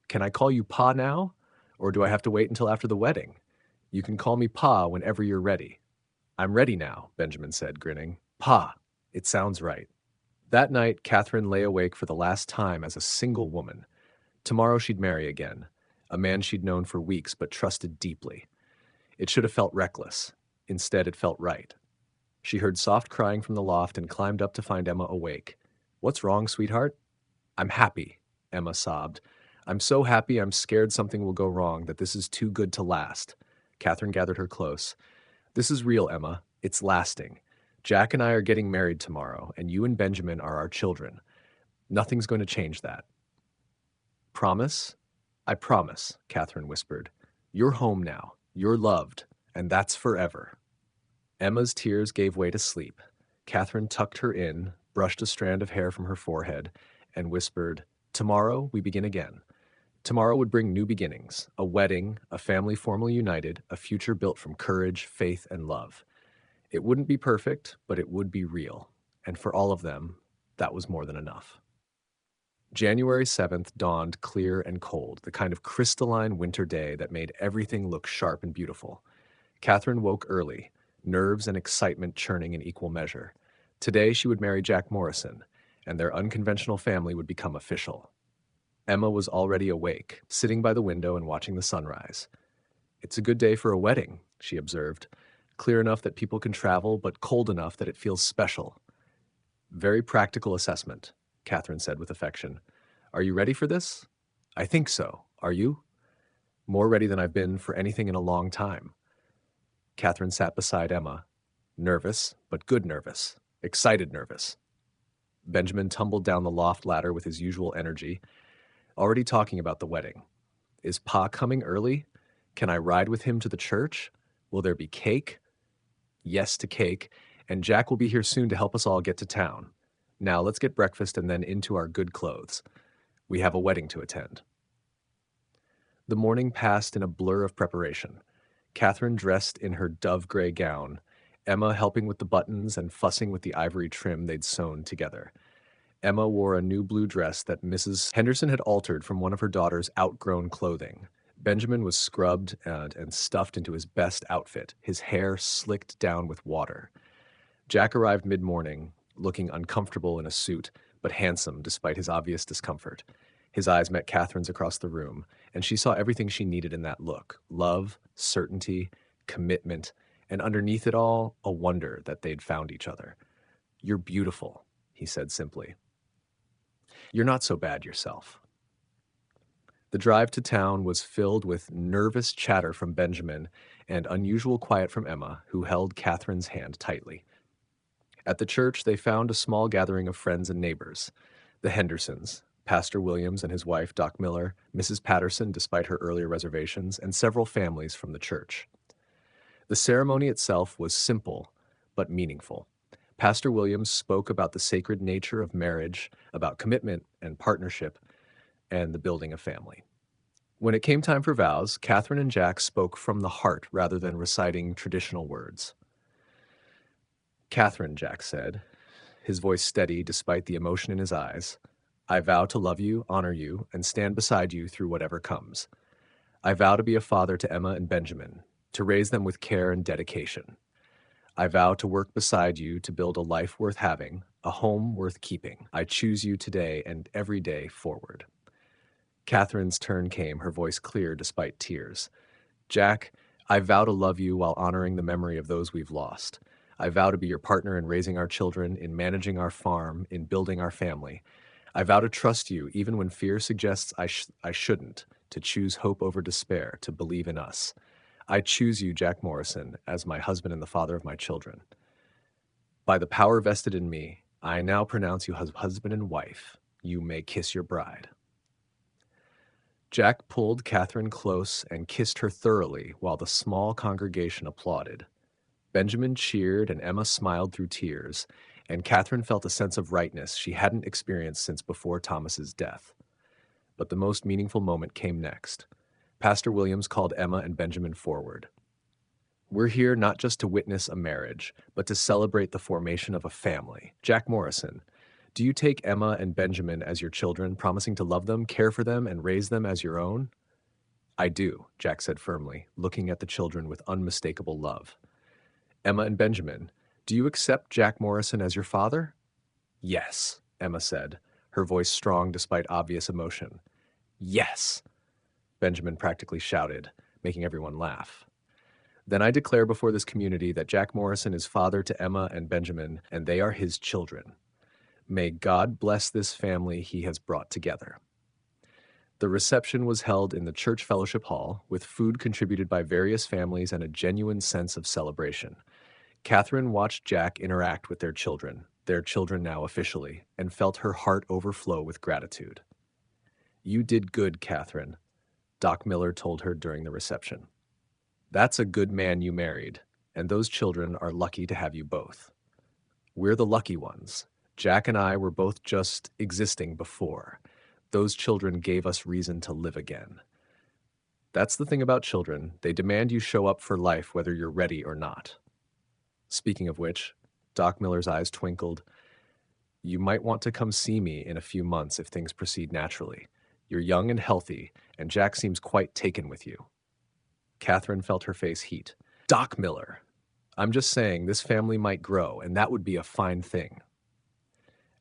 Can I call you Pa now? Or do I have to wait until after the wedding? You can call me Pa whenever you're ready. I'm ready now, Benjamin said, grinning. Pa, it sounds right. That night, Catherine lay awake for the last time as a single woman. Tomorrow she'd marry again, a man she'd known for weeks but trusted deeply. It should have felt reckless. Instead, it felt right. She heard soft crying from the loft and climbed up to find Emma awake. What's wrong, sweetheart? I'm happy, Emma sobbed. I'm so happy I'm scared something will go wrong, that this is too good to last. Catherine gathered her close. This is real, Emma. It's lasting. Jack and I are getting married tomorrow, and you and Benjamin are our children. Nothing's going to change that. Promise? I promise, Catherine whispered. You're home now. You're loved, and that's forever. Emma's tears gave way to sleep. Catherine tucked her in, brushed a strand of hair from her forehead, and whispered, Tomorrow we begin again. Tomorrow would bring new beginnings, a wedding, a family formally united, a future built from courage, faith, and love. It wouldn't be perfect, but it would be real. And for all of them, that was more than enough. January 7th dawned clear and cold, the kind of crystalline winter day that made everything look sharp and beautiful. Catherine woke early, nerves and excitement churning in equal measure. Today she would marry Jack Morrison, and their unconventional family would become official. Emma was already awake, sitting by the window and watching the sunrise. "It's a good day for a wedding," she observed. "Clear enough that people can travel, but cold enough that it feels special." "Very practical assessment," Catherine said with affection. "Are you ready for this?" "I think so. Are you?" "More ready than I've been for anything in a long time." Catherine sat beside Emma, nervous, but good nervous, excited nervous. Benjamin tumbled down the loft ladder with his usual energy, already talking about the wedding. "Is Pa coming early? Can I ride with him to the church? Will there be cake?" "Yes to cake, and Jack will be here soon to help us all get to town. Now let's get breakfast and then into our good clothes. We have a wedding to attend." The morning passed in a blur of preparation. Catherine dressed in her dove-gray gown, Emma helping with the buttons and fussing with the ivory trim they'd sewn together. Emma wore a new blue dress that Mrs. Henderson had altered from one of her daughter's outgrown clothing. Benjamin was scrubbed and stuffed into his best outfit, his hair slicked down with water. Jack arrived mid-morning, looking uncomfortable in a suit, but handsome despite his obvious discomfort. His eyes met Catherine's across the room, and she saw everything she needed in that look: love, certainty, commitment, and underneath it all, a wonder that they'd found each other. "You're beautiful," he said simply. "You're not so bad yourself." The drive to town was filled with nervous chatter from Benjamin and unusual quiet from Emma, who held Catherine's hand tightly. At the church, they found a small gathering of friends and neighbors: the Hendersons, Pastor Williams and his wife, Doc Miller, Mrs. Patterson, despite her earlier reservations, and several families from the church. The ceremony itself was simple but meaningful. Pastor Williams spoke about the sacred nature of marriage, about commitment and partnership, and the building a family. When it came time for vows, Catherine and Jack spoke from the heart rather than reciting traditional words. "Catherine," Jack said, his voice steady despite the emotion in his eyes, "I vow to love you, honor you, and stand beside you through whatever comes. I vow to be a father to Emma and Benjamin, to raise them with care and dedication. I vow to work beside you to build a life worth having, a home worth keeping. I choose you today and every day forward." Catherine's turn came, her voice clear despite tears. "Jack, I vow to love you while honoring the memory of those we've lost. I vow to be your partner in raising our children, in managing our farm, in building our family. I vow to trust you even when fear suggests I shouldn't, to choose hope over despair, to believe in us. I choose you, Jack Morrison, as my husband and the father of my children. By the power vested in me, I now pronounce you husband and wife. You may kiss your bride." Jack pulled Catherine close and kissed her thoroughly while the small congregation applauded. Benjamin cheered and Emma smiled through tears, and Catherine felt a sense of rightness she hadn't experienced since before Thomas's death. But the most meaningful moment came next. Pastor Williams called Emma and Benjamin forward. "We're here not just to witness a marriage, but to celebrate the formation of a family. Jack Morrison, do you take Emma and Benjamin as your children, promising to love them, care for them, and raise them as your own?" "I do," Jack said firmly, looking at the children with unmistakable love. "Emma and Benjamin, do you accept Jack Morrison as your father?" "Yes," Emma said, her voice strong despite obvious emotion. "Yes," Benjamin practically shouted, making everyone laugh. "Then I declare before this community that Jack Morrison is father to Emma and Benjamin, and they are his children. May God bless this family he has brought together." The reception was held in the church fellowship hall, with food contributed by various families and a genuine sense of celebration. Catherine watched Jack interact with their children now officially, and felt her heart overflow with gratitude. "You did good, Catherine," Doc Miller told her during the reception. "That's a good man you married, and those children are lucky to have you both. We're the lucky ones. Jack and I were both just existing before. Those children gave us reason to live again. That's the thing about children. They demand you show up for life whether you're ready or not." Speaking of which, Doc Miller's eyes twinkled. "You might want to come see me in a few months if things proceed naturally. You're young and healthy, and Jack seems quite taken with you." Catherine felt her face heat. "Doc Miller, I'm just saying this family might grow, and that would be a fine thing.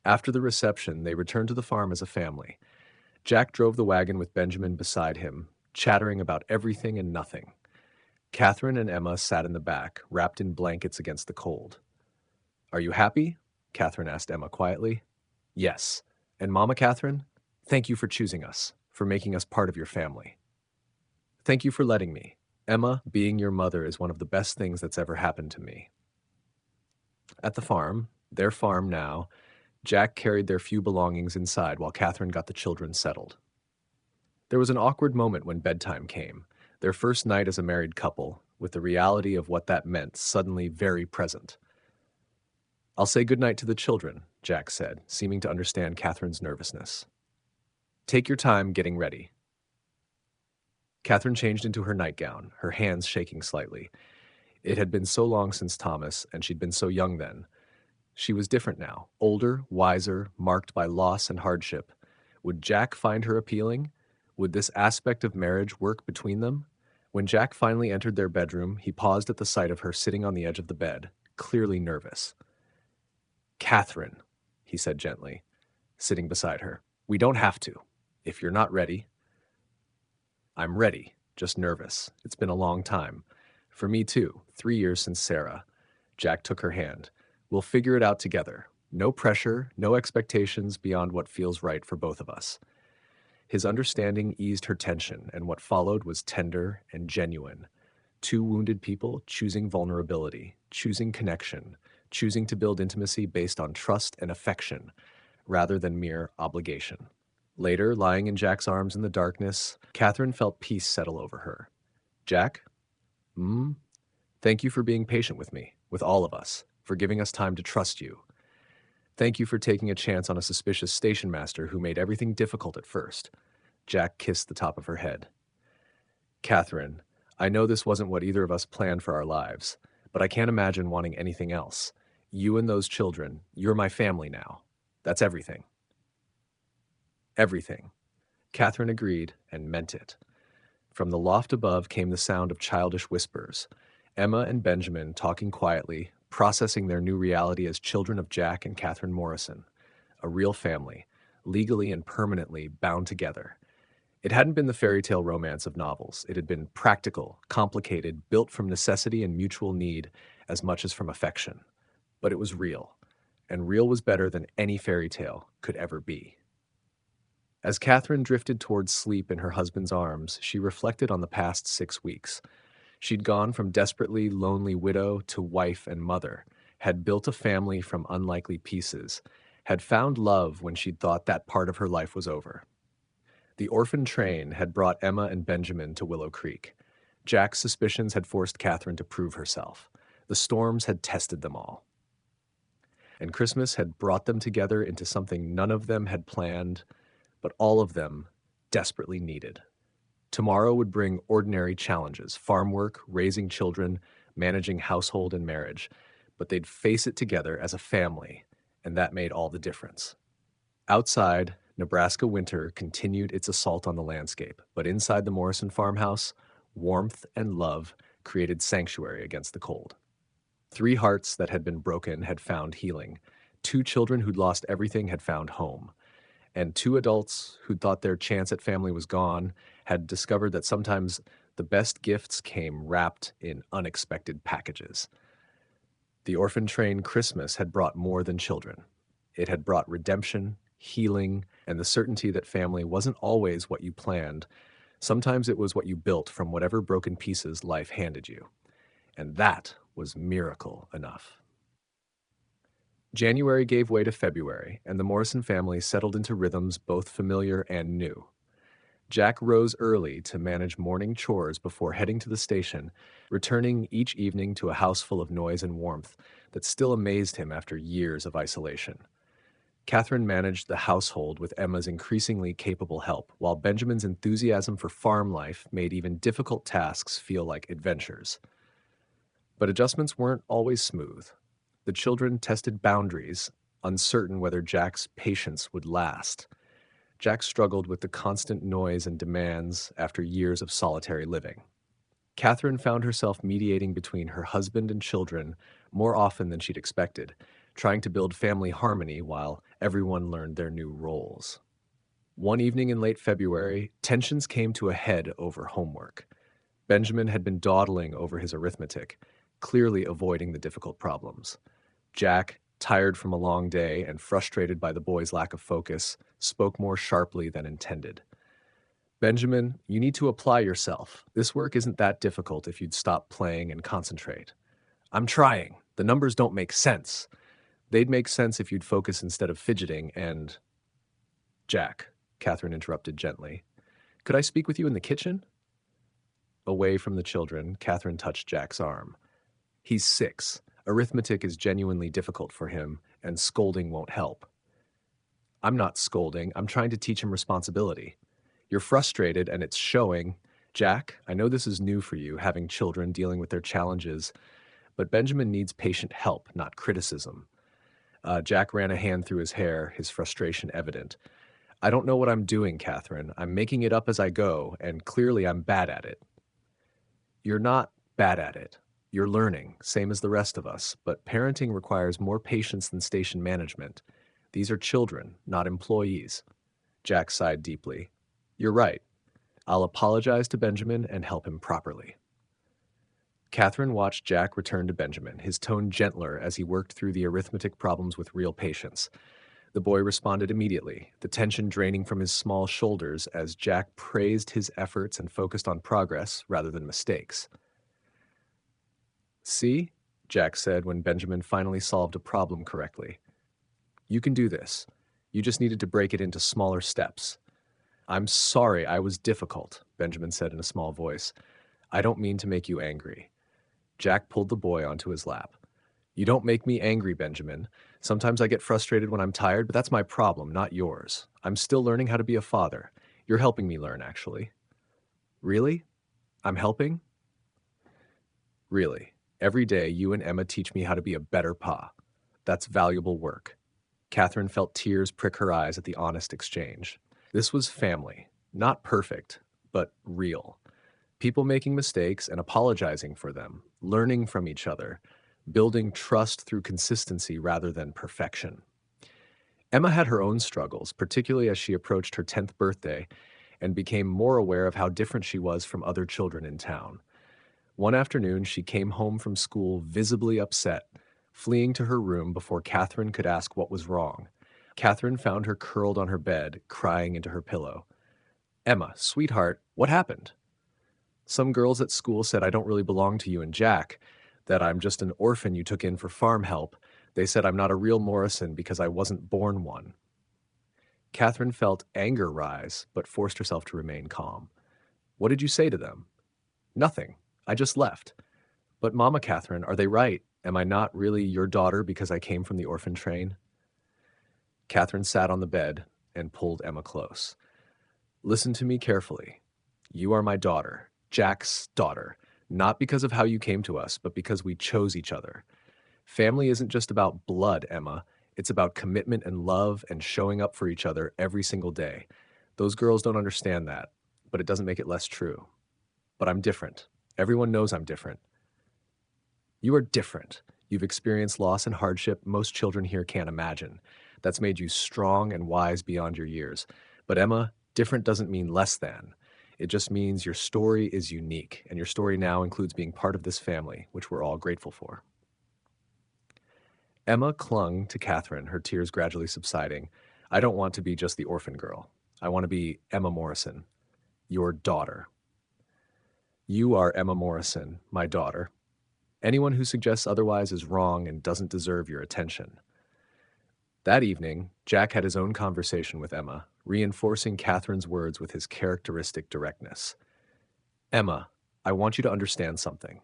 After the reception, they returned to the farm as a family. Jack drove the wagon with Benjamin beside him, chattering about everything and nothing. Catherine and Emma sat in the back, wrapped in blankets against the cold. Are you happy? Catherine asked Emma quietly. Yes. And Mama Catherine, thank you for choosing us, for making us part of your family. Thank you for letting me. Emma, being your mother is one of the best things that's ever happened to me. At the farm, their farm now, Jack carried their few belongings inside while Catherine got the children settled. There was an awkward moment when bedtime came, their first night as a married couple, with the reality of what that meant suddenly very present. I'll say goodnight to the children, Jack said, seeming to understand Catherine's nervousness. Take your time getting ready. Catherine changed into her nightgown, her hands shaking slightly. It had been so long since Thomas, and she'd been so young then. She was different now, older, wiser, marked by loss and hardship. Would Jack find her appealing? Would this aspect of marriage work between them? When Jack finally entered their bedroom, he paused at the sight of her sitting on the edge of the bed, clearly nervous. Catherine, he said gently, sitting beside her, we don't have to. If you're not ready. I'm ready, just nervous. It's been a long time. For me too, 3 years since Sarah. Jack took her hand. We'll figure it out together. No pressure, no expectations beyond what feels right for both of us. His understanding eased her tension, and what followed was tender and genuine. Two wounded people choosing vulnerability, choosing connection, choosing to build intimacy based on trust and affection, rather than mere obligation. Later, lying in Jack's arms in the darkness, Catherine felt peace settle over her. Jack? Thank you for being patient with me, with all of us, for giving us time to trust you. Thank you for taking a chance on a suspicious stationmaster who made everything difficult at first. Jack kissed the top of her head. Catherine, I know this wasn't what either of us planned for our lives, but I can't imagine wanting anything else. You and those children, you're my family now. That's everything. Everything. Catherine agreed and meant it. From the loft above came the sound of childish whispers. Emma and Benjamin talking quietly, processing their new reality as children of Jack and Catherine Morrison. A real family, legally and permanently bound together. It hadn't been the fairy tale romance of novels. It had been practical, complicated, built from necessity and mutual need as much as from affection. But it was real, and real was better than any fairy tale could ever be. As Catherine drifted towards sleep in her husband's arms, she reflected on the past 6 weeks. She'd gone from desperately lonely widow to wife and mother, had built a family from unlikely pieces, had found love when she'd thought that part of her life was over. The orphan train had brought Emma and Benjamin to Willow Creek. Jack's suspicions had forced Catherine to prove herself. The storms had tested them all. And Christmas had brought them together into something none of them had planned, but all of them desperately needed. Tomorrow would bring ordinary challenges, farm work, raising children, managing household and marriage, but they'd face it together as a family, and that made all the difference. Outside, Nebraska winter continued its assault on the landscape, but inside the Morrison farmhouse, warmth and love created sanctuary against the cold. 3 hearts that had been broken had found healing. 2 children who'd lost everything had found home. And 2 adults who'd thought their chance at family was gone had discovered that sometimes the best gifts came wrapped in unexpected packages. The orphan train Christmas had brought more than children. It had brought redemption, healing, and the certainty that family wasn't always what you planned. Sometimes it was what you built from whatever broken pieces life handed you. And that was miracle enough. January gave way to February, and the Morrison family settled into rhythms both familiar and new. Jack rose early to manage morning chores before heading to the station, returning each evening to a house full of noise and warmth that still amazed him after years of isolation. Catherine managed the household with Emma's increasingly capable help, while Benjamin's enthusiasm for farm life made even difficult tasks feel like adventures. But adjustments weren't always smooth. The children tested boundaries, uncertain whether Jack's patience would last. Jack struggled with the constant noise and demands after years of solitary living. Catherine found herself mediating between her husband and children more often than she'd expected, trying to build family harmony while everyone learned their new roles. One evening in late February, tensions came to a head over homework. Benjamin had been dawdling over his arithmetic, clearly avoiding the difficult problems. Jack, tired from a long day and frustrated by the boy's lack of focus, spoke more sharply than intended. Benjamin, you need to apply yourself. This work isn't that difficult if you'd stop playing and concentrate. I'm trying. The numbers don't make sense. They'd make sense if you'd focus instead of fidgeting and... Jack, Catherine interrupted gently. Could I speak with you in the kitchen? Away from the children, Catherine touched Jack's arm. He's 6. Arithmetic is genuinely difficult for him, and scolding won't help. I'm not scolding. I'm trying to teach him responsibility. You're frustrated, and it's showing. Jack, I know this is new for you, having children dealing with their challenges, but Benjamin needs patient help, not criticism. Jack ran a hand through his hair, his frustration evident. I don't know what I'm doing, Catherine. I'm making it up as I go, and clearly I'm bad at it. You're not bad at it. You're learning, same as the rest of us, but parenting requires more patience than station management. These are children, not employees. Jack sighed deeply. You're right. I'll apologize to Benjamin and help him properly. Catherine watched Jack return to Benjamin, his tone gentler as he worked through the arithmetic problems with real patience. The boy responded immediately, the tension draining from his small shoulders as Jack praised his efforts and focused on progress rather than mistakes. See, Jack said when Benjamin finally solved a problem correctly. You can do this. You just needed to break it into smaller steps. I'm sorry I was difficult, Benjamin said in a small voice. I don't mean to make you angry. Jack pulled the boy onto his lap. You don't make me angry, Benjamin. Sometimes I get frustrated when I'm tired, but that's my problem, not yours. I'm still learning how to be a father. You're helping me learn, actually. Really? I'm helping? Really. Every day, you and Emma teach me how to be a better pa. That's valuable work. Catherine felt tears prick her eyes at the honest exchange. This was family. Not perfect, but real. People making mistakes and apologizing for them, learning from each other, building trust through consistency rather than perfection. Emma had her own struggles, particularly as she approached her 10th birthday and became more aware of how different she was from other children in town. One afternoon, she came home from school visibly upset, fleeing to her room before Catherine could ask what was wrong. Catherine found her curled on her bed, crying into her pillow. Emma, sweetheart, what happened? Some girls at school said I don't really belong to you and Jack, that I'm just an orphan you took in for farm help. They said I'm not a real Morrison because I wasn't born one. Catherine felt anger rise, but forced herself to remain calm. What did you say to them? Nothing. I just left. But Mama Catherine, are they right? Am I not really your daughter because I came from the orphan train? Catherine sat on the bed and pulled Emma close. Listen to me carefully. You are my daughter, Jack's daughter, not because of how you came to us, but because we chose each other. Family isn't just about blood, Emma. It's about commitment and love and showing up for each other every single day. Those girls don't understand that, but it doesn't make it less true. But I'm different. Everyone knows I'm different. You are different. You've experienced loss and hardship most children here can't imagine. That's made you strong and wise beyond your years. But Emma, different doesn't mean less than. It just means your story is unique, and your story now includes being part of this family, which we're all grateful for. Emma clung to Catherine, her tears gradually subsiding. I don't want to be just the orphan girl. I want to be Emma Morrison, your daughter. You are Emma Morrison, my daughter. Anyone who suggests otherwise is wrong and doesn't deserve your attention. That evening, Jack had his own conversation with Emma, reinforcing Catherine's words with his characteristic directness. Emma, I want you to understand something.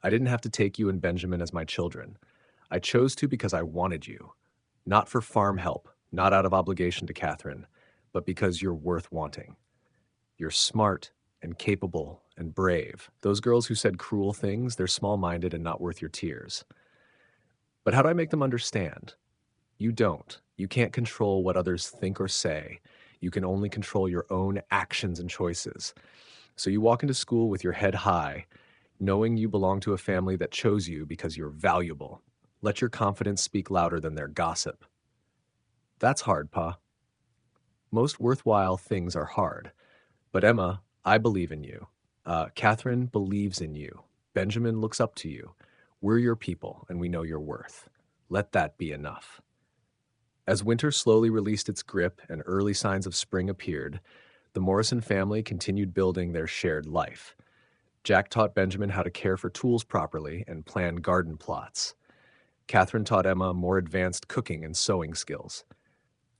I didn't have to take you and Benjamin as my children. I chose to because I wanted you. Not for farm help, not out of obligation to Catherine, but because you're worth wanting. You're smart and capable and brave. Those girls who said cruel things, they're small-minded and not worth your tears. But how do I make them understand? You don't. You can't control what others think or say. You can only control your own actions and choices. So you walk into school with your head high, knowing you belong to a family that chose you because you're valuable. Let your confidence speak louder than their gossip. That's hard, Pa. Most worthwhile things are hard. But Emma, I believe in you. Catherine believes in you. Benjamin looks up to you. We're your people, and we know your worth. Let that be enough. As winter slowly released its grip and early signs of spring appeared, the Morrison family continued building their shared life. Jack taught Benjamin how to care for tools properly and plan garden plots. Catherine taught Emma more advanced cooking and sewing skills.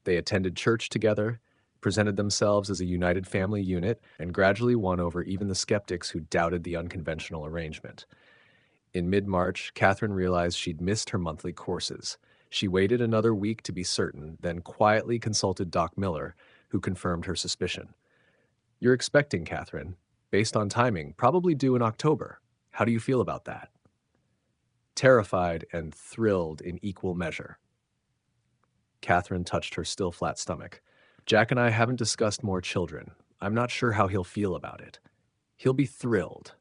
They attended church together, presented themselves as a united family unit, and gradually won over even the skeptics who doubted the unconventional arrangement. In mid-March, Catherine realized she'd missed her monthly courses. She waited another week to be certain, then quietly consulted Doc Miller, who confirmed her suspicion. You're expecting, Catherine. Based on timing, probably due in October. How do you feel about that? Terrified and thrilled in equal measure. Catherine touched her still flat stomach. Jack and I haven't discussed more children. I'm not sure how he'll feel about it. He'll be thrilled.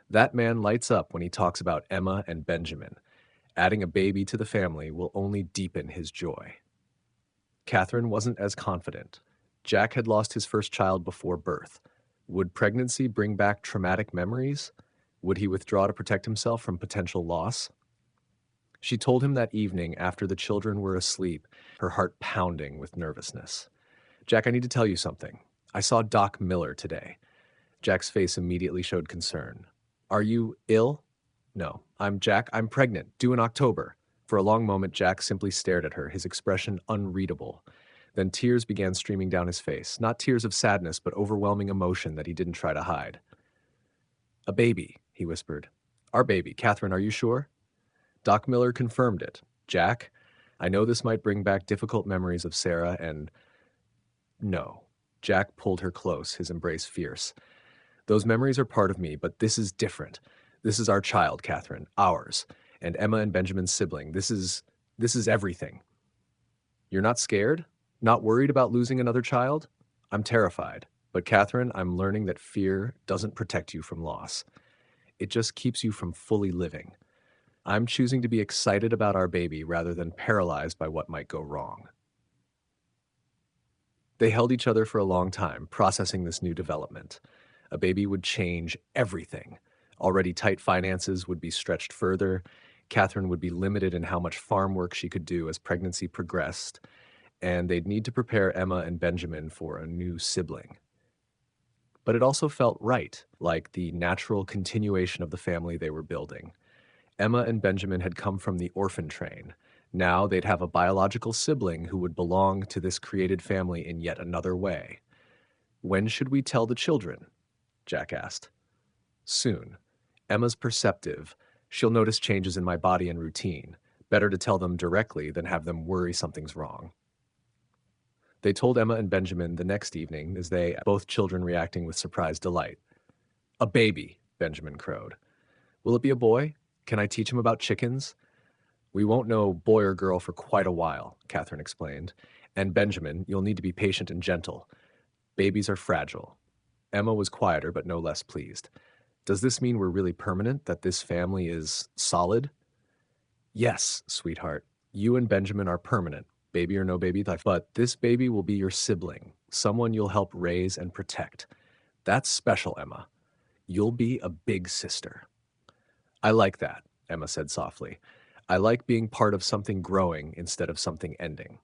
That man lights up when he talks about Emma and Benjamin. Adding a baby to the family will only deepen his joy. Catherine wasn't as confident. Jack had lost his first child before birth. Would pregnancy bring back traumatic memories? Would he withdraw to protect himself from potential loss? She told him that evening after the children were asleep, her heart pounding with nervousness. Jack, I need to tell you something. I saw Doc Miller today. Jack's face immediately showed concern. Are you ill? No. I'm Jack. I'm pregnant, due in October. For a long moment, Jack simply stared at her, his expression unreadable. Then tears began streaming down his face, not tears of sadness, but overwhelming emotion that he didn't try to hide. A baby, he whispered. Our baby. Catherine, are you sure? Doc Miller confirmed it. Jack, I know this might bring back difficult memories of Sarah and... No. Jack pulled her close, his embrace fierce. Those memories are part of me, but this is different. This is our child, Catherine, ours, and Emma and Benjamin's sibling. This is everything. You're not scared? Not worried about losing another child? I'm terrified. But Catherine, I'm learning that fear doesn't protect you from loss. It just keeps you from fully living. I'm choosing to be excited about our baby rather than paralyzed by what might go wrong. They held each other for a long time, processing this new development. A baby would change everything. Already tight finances would be stretched further. Catherine would be limited in how much farm work she could do as pregnancy progressed. And they'd need to prepare Emma and Benjamin for a new sibling. But it also felt right, like the natural continuation of the family they were building. Emma and Benjamin had come from the orphan train. Now they'd have a biological sibling who would belong to this created family in yet another way. When should we tell the children? Jack asked. Soon. Emma's perceptive. She'll notice changes in my body and routine. Better to tell them directly than have them worry something's wrong. They told Emma and Benjamin the next evening as they, both children reacting with surprised delight. A baby, Benjamin crowed. Will it be a boy? Can I teach him about chickens? We won't know boy or girl for quite a while, Catherine explained. And Benjamin, you'll need to be patient and gentle. Babies are fragile. Emma was quieter but no less pleased. Does this mean we're really permanent, that this family is solid? Yes, sweetheart. You and Benjamin are permanent, baby or no baby, but this baby will be your sibling, someone you'll help raise and protect. That's special, Emma. You'll be a big sister. I like that, Emma said softly. I like being part of something growing instead of something ending.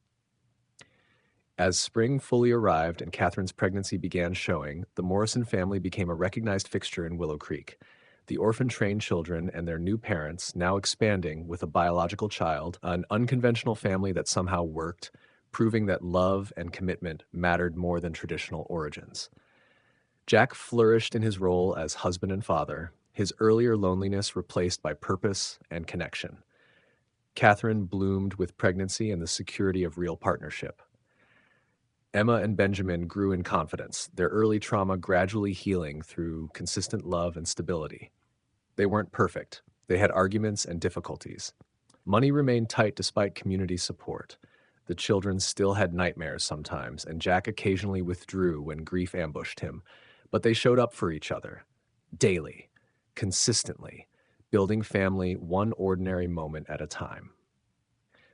As spring fully arrived and Catherine's pregnancy began showing, the Morrison family became a recognized fixture in Willow Creek. The orphan-trained children and their new parents, now expanding with a biological child, an unconventional family that somehow worked, proving that love and commitment mattered more than traditional origins. Jack flourished in his role as husband and father, his earlier loneliness replaced by purpose and connection. Catherine bloomed with pregnancy and the security of real partnership. Emma and Benjamin grew in confidence, their early trauma gradually healing through consistent love and stability. They weren't perfect. They had arguments and difficulties. Money remained tight despite community support. The children still had nightmares sometimes, and Jack occasionally withdrew when grief ambushed him. But they showed up for each other, daily, consistently, building family one ordinary moment at a time.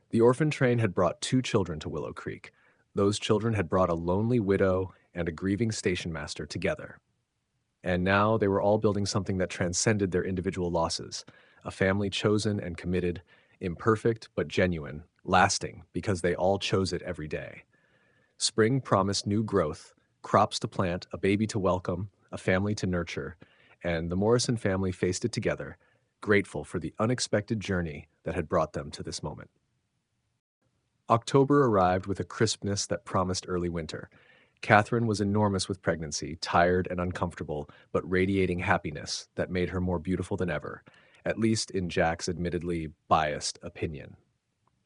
The orphan train had brought 2 children to Willow Creek. Those children had brought a lonely widow and a grieving stationmaster together. And now they were all building something that transcended their individual losses, a family chosen and committed, imperfect but genuine, lasting because they all chose it every day. Spring promised new growth, crops to plant, a baby to welcome, a family to nurture, and the Morrison family faced it together, grateful for the unexpected journey that had brought them to this moment. October arrived with a crispness that promised early winter. Catherine was enormous with pregnancy, tired and uncomfortable, but radiating happiness that made her more beautiful than ever, at least in Jack's admittedly biased opinion.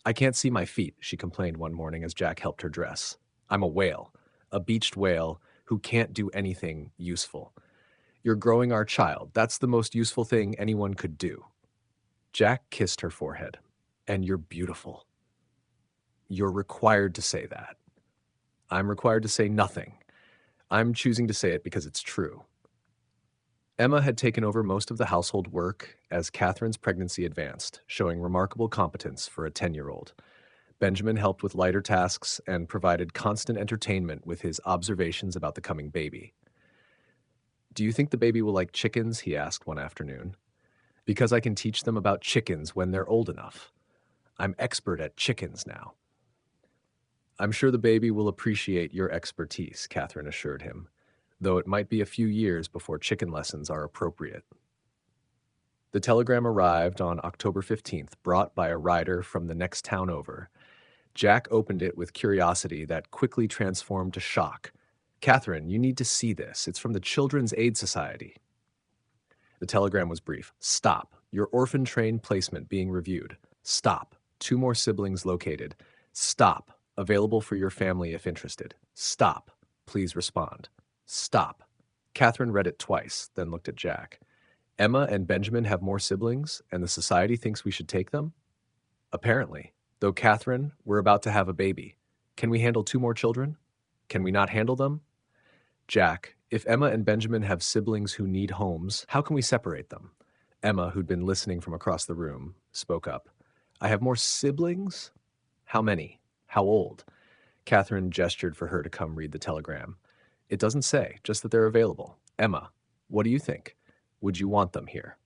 "I can't see my feet," she complained one morning as Jack helped her dress. "I'm a whale, a beached whale who can't do anything useful. You're growing our child. That's the most useful thing anyone could do." Jack kissed her forehead. "And you're beautiful." "You're required to say that." "I'm required to say nothing. I'm choosing to say it because it's true." Emma had taken over most of the household work as Catherine's pregnancy advanced, showing remarkable competence for a 10-year-old. Benjamin helped with lighter tasks and provided constant entertainment with his observations about the coming baby. "Do you think the baby will like chickens?" he asked one afternoon. "Because I can teach them about chickens when they're old enough. I'm expert at chickens now." "I'm sure the baby will appreciate your expertise," Catherine assured him, though it might be a few years before chicken lessons are appropriate. The telegram arrived on October 15th, brought by a rider from the next town over. Jack opened it with curiosity that quickly transformed to shock. "Catherine, you need to see this. It's from the Children's Aid Society." The telegram was brief. "Stop. Your orphan train placement being reviewed. Stop. 2 more siblings located. Stop. Available for your family if interested. Stop. Please respond. Stop." Catherine read it twice, then looked at Jack. "Emma and Benjamin have more siblings, and the society thinks we should take them?" "Apparently. Though, Catherine, we're about to have a baby. Can we handle 2 more children? Can we not handle them?" "Jack, if Emma and Benjamin have siblings who need homes, how can we separate them?" Emma, who'd been listening from across the room, spoke up. "I have more siblings? How many? How old?" Catherine gestured for her to come read the telegram. "It doesn't say, just that they're available. Emma, what do you think? Would you want them here?"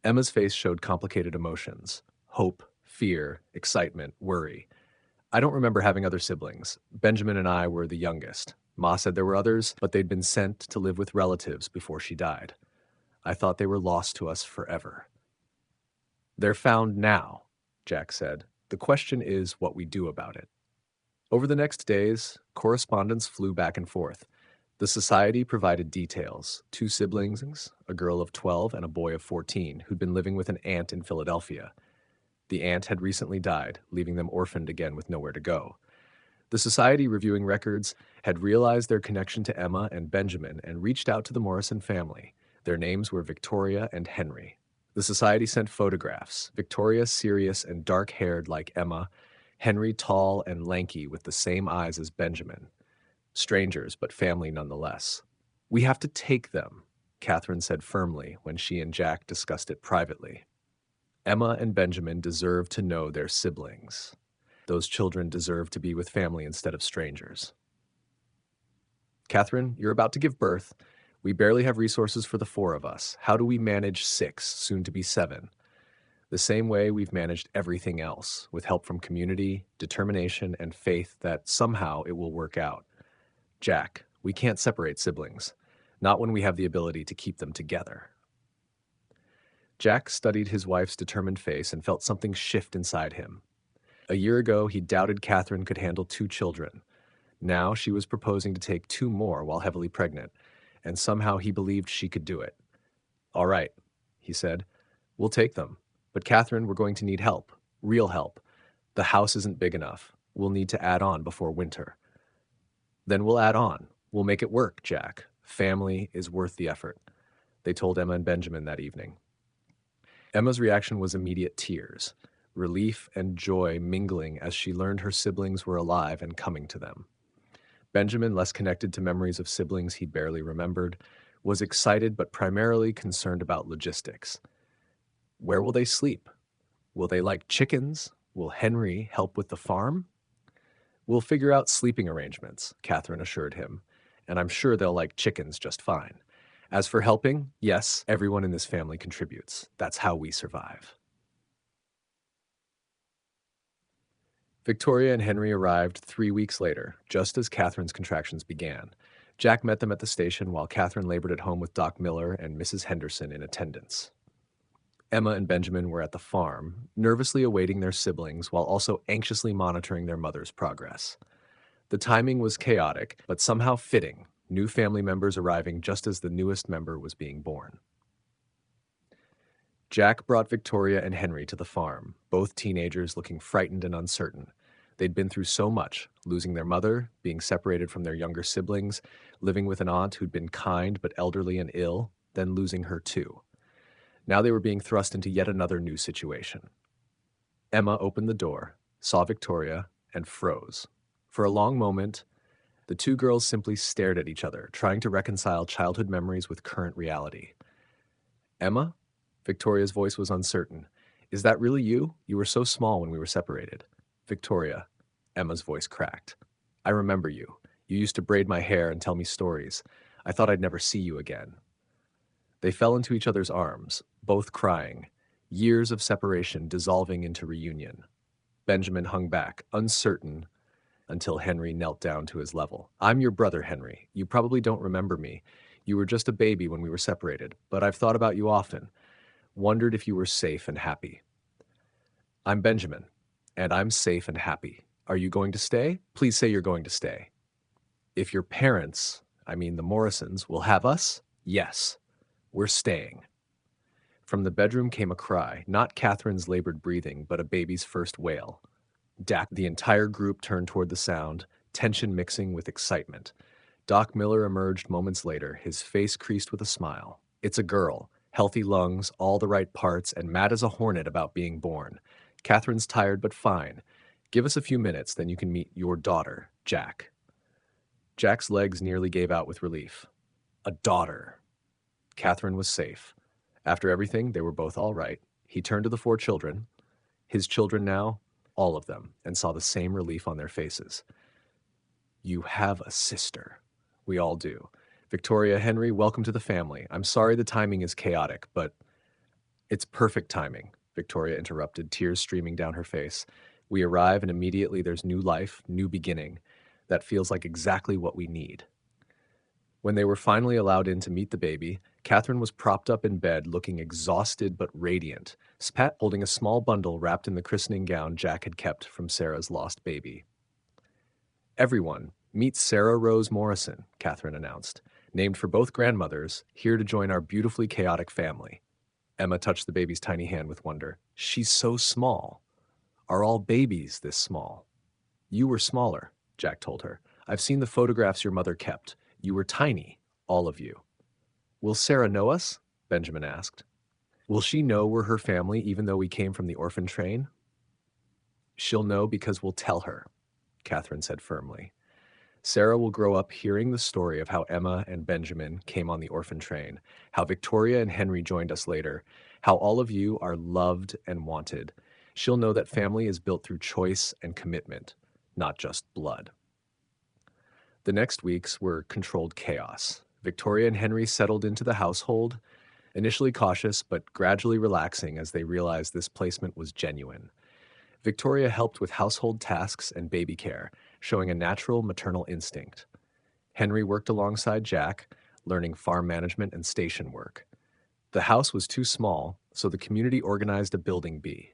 Emma's face showed complicated emotions: hope, fear, excitement, worry. "I don't remember having other siblings. Benjamin and I were the youngest. Ma said there were others, but they'd been sent to live with relatives before she died. I thought they were lost to us forever." "They're found now," Jack said. "The question is what we do about it." Over the next days, correspondence flew back and forth. The society provided details: 2 siblings, a girl of 12 and a boy of 14, who'd been living with an aunt in Philadelphia. The aunt had recently died, leaving them orphaned again with nowhere to go. The society, reviewing records, had realized their connection to Emma and Benjamin and reached out to the Morrison family. Their names were Victoria and Henry. The society sent photographs: Victoria serious and dark-haired like Emma, Henry tall and lanky with the same eyes as Benjamin. Strangers, but family nonetheless. "We have to take them," Catherine said firmly when she and Jack discussed it privately. "Emma and Benjamin deserve to know their siblings. Those children deserve to be with family instead of strangers." "Catherine, you're about to give birth. We barely have resources for the 4 of us. How do we manage 6, soon to be 7? The same way we've managed everything else, with help from community, determination, and faith that somehow it will work out. Jack, we can't separate siblings, not when we have the ability to keep them together." Jack studied his wife's determined face and felt something shift inside him. A year ago, he doubted Catherine could handle 2 children. Now she was proposing to take 2 more while heavily pregnant, and somehow he believed she could do it. "All right," he said, "we'll take them. But Catherine, we're going to need help. Real help. The house isn't big enough. We'll need to add on before winter." "Then we'll add on. We'll make it work, Jack. Family is worth the effort," they told Emma and Benjamin that evening. Emma's reaction was immediate tears, relief and joy mingling as she learned her siblings were alive and coming to them. Benjamin, less connected to memories of siblings he barely remembered, was excited but primarily concerned about logistics. Where will they sleep? Will they like chickens? Will Henry help with the farm? We'll figure out sleeping arrangements, Catherine assured him, and I'm sure they'll like chickens just fine. As for helping, yes, everyone in this family contributes. That's how we survive. Victoria and Henry arrived 3 weeks later, just as Catherine's contractions began. Jack met them at the station while Catherine labored at home with Doc Miller and Mrs. Henderson in attendance. Emma and Benjamin were at the farm, nervously awaiting their siblings while also anxiously monitoring their mother's progress. The timing was chaotic, but somehow fitting, new family members arriving just as the newest member was being born. Jack brought Victoria and Henry to the farm, both teenagers looking frightened and uncertain. They'd been through so much, losing their mother, being separated from their younger siblings, living with an aunt who'd been kind but elderly and ill, then losing her too. Now they were being thrust into yet another new situation. Emma opened the door, saw Victoria, and froze. For a long moment, the two girls simply stared at each other, trying to reconcile childhood memories with current reality. Emma? Victoria's voice was uncertain. Is that really you? You were so small when we were separated. Victoria. Emma's voice cracked. I remember you. You used to braid my hair and tell me stories. I thought I'd never see you again. They fell into each other's arms, both crying, years of separation dissolving into reunion. Benjamin hung back, uncertain, until Henry knelt down to his level. I'm your brother, Henry. You probably don't remember me. You were just a baby when we were separated, but I've thought about you often. Wondered if you were safe and happy. I'm Benjamin, and I'm safe and happy. Are you going to stay? Please say you're going to stay. If your parents, the Morrisons, will have us, yes, we're staying. From the bedroom came a cry, not Catherine's labored breathing, but a baby's first wail. The entire group turned toward the sound, tension mixing with excitement. Doc Miller emerged moments later, his face creased with a smile. It's a girl, healthy lungs, all the right parts, and mad as a hornet about being born. Catherine's tired but fine. Give us a few minutes, then you can meet your daughter, Jack. Jack's legs nearly gave out with relief. A daughter. Catherine was safe. After everything, they were both all right. He turned to the 4 children, his children now, all of them, and saw the same relief on their faces. You have a sister. We all do. Victoria, Henry, welcome to the family. I'm sorry the timing is chaotic, but it's perfect timing, Victoria interrupted, tears streaming down her face. We arrive and immediately there's new life, new beginning. That feels like exactly what we need. When they were finally allowed in to meet the baby, Catherine was propped up in bed looking exhausted but radiant, Spat holding a small bundle wrapped in the christening gown Jack had kept from Sarah's lost baby. Everyone, meet Sarah Rose Morrison, Catherine announced, named for both grandmothers, here to join our beautifully chaotic family. Emma touched the baby's tiny hand with wonder. She's so small. Are all babies this small? You were smaller, Jack told her. I've seen the photographs your mother kept. You were tiny, all of you. Will Sarah know us? Benjamin asked. Will she know we're her family even though we came from the orphan train? She'll know because we'll tell her, Catherine said firmly. Sarah will grow up hearing the story of how Emma and Benjamin came on the orphan train, how Victoria and Henry joined us later, how all of you are loved and wanted. She'll know that family is built through choice and commitment, not just blood. The next weeks were controlled chaos. Victoria and Henry settled into the household, initially cautious but gradually relaxing as they realized this placement was genuine. Victoria helped with household tasks and baby care, showing a natural maternal instinct. Henry worked alongside Jack, learning farm management and station work. The house was too small, so the community organized a building bee.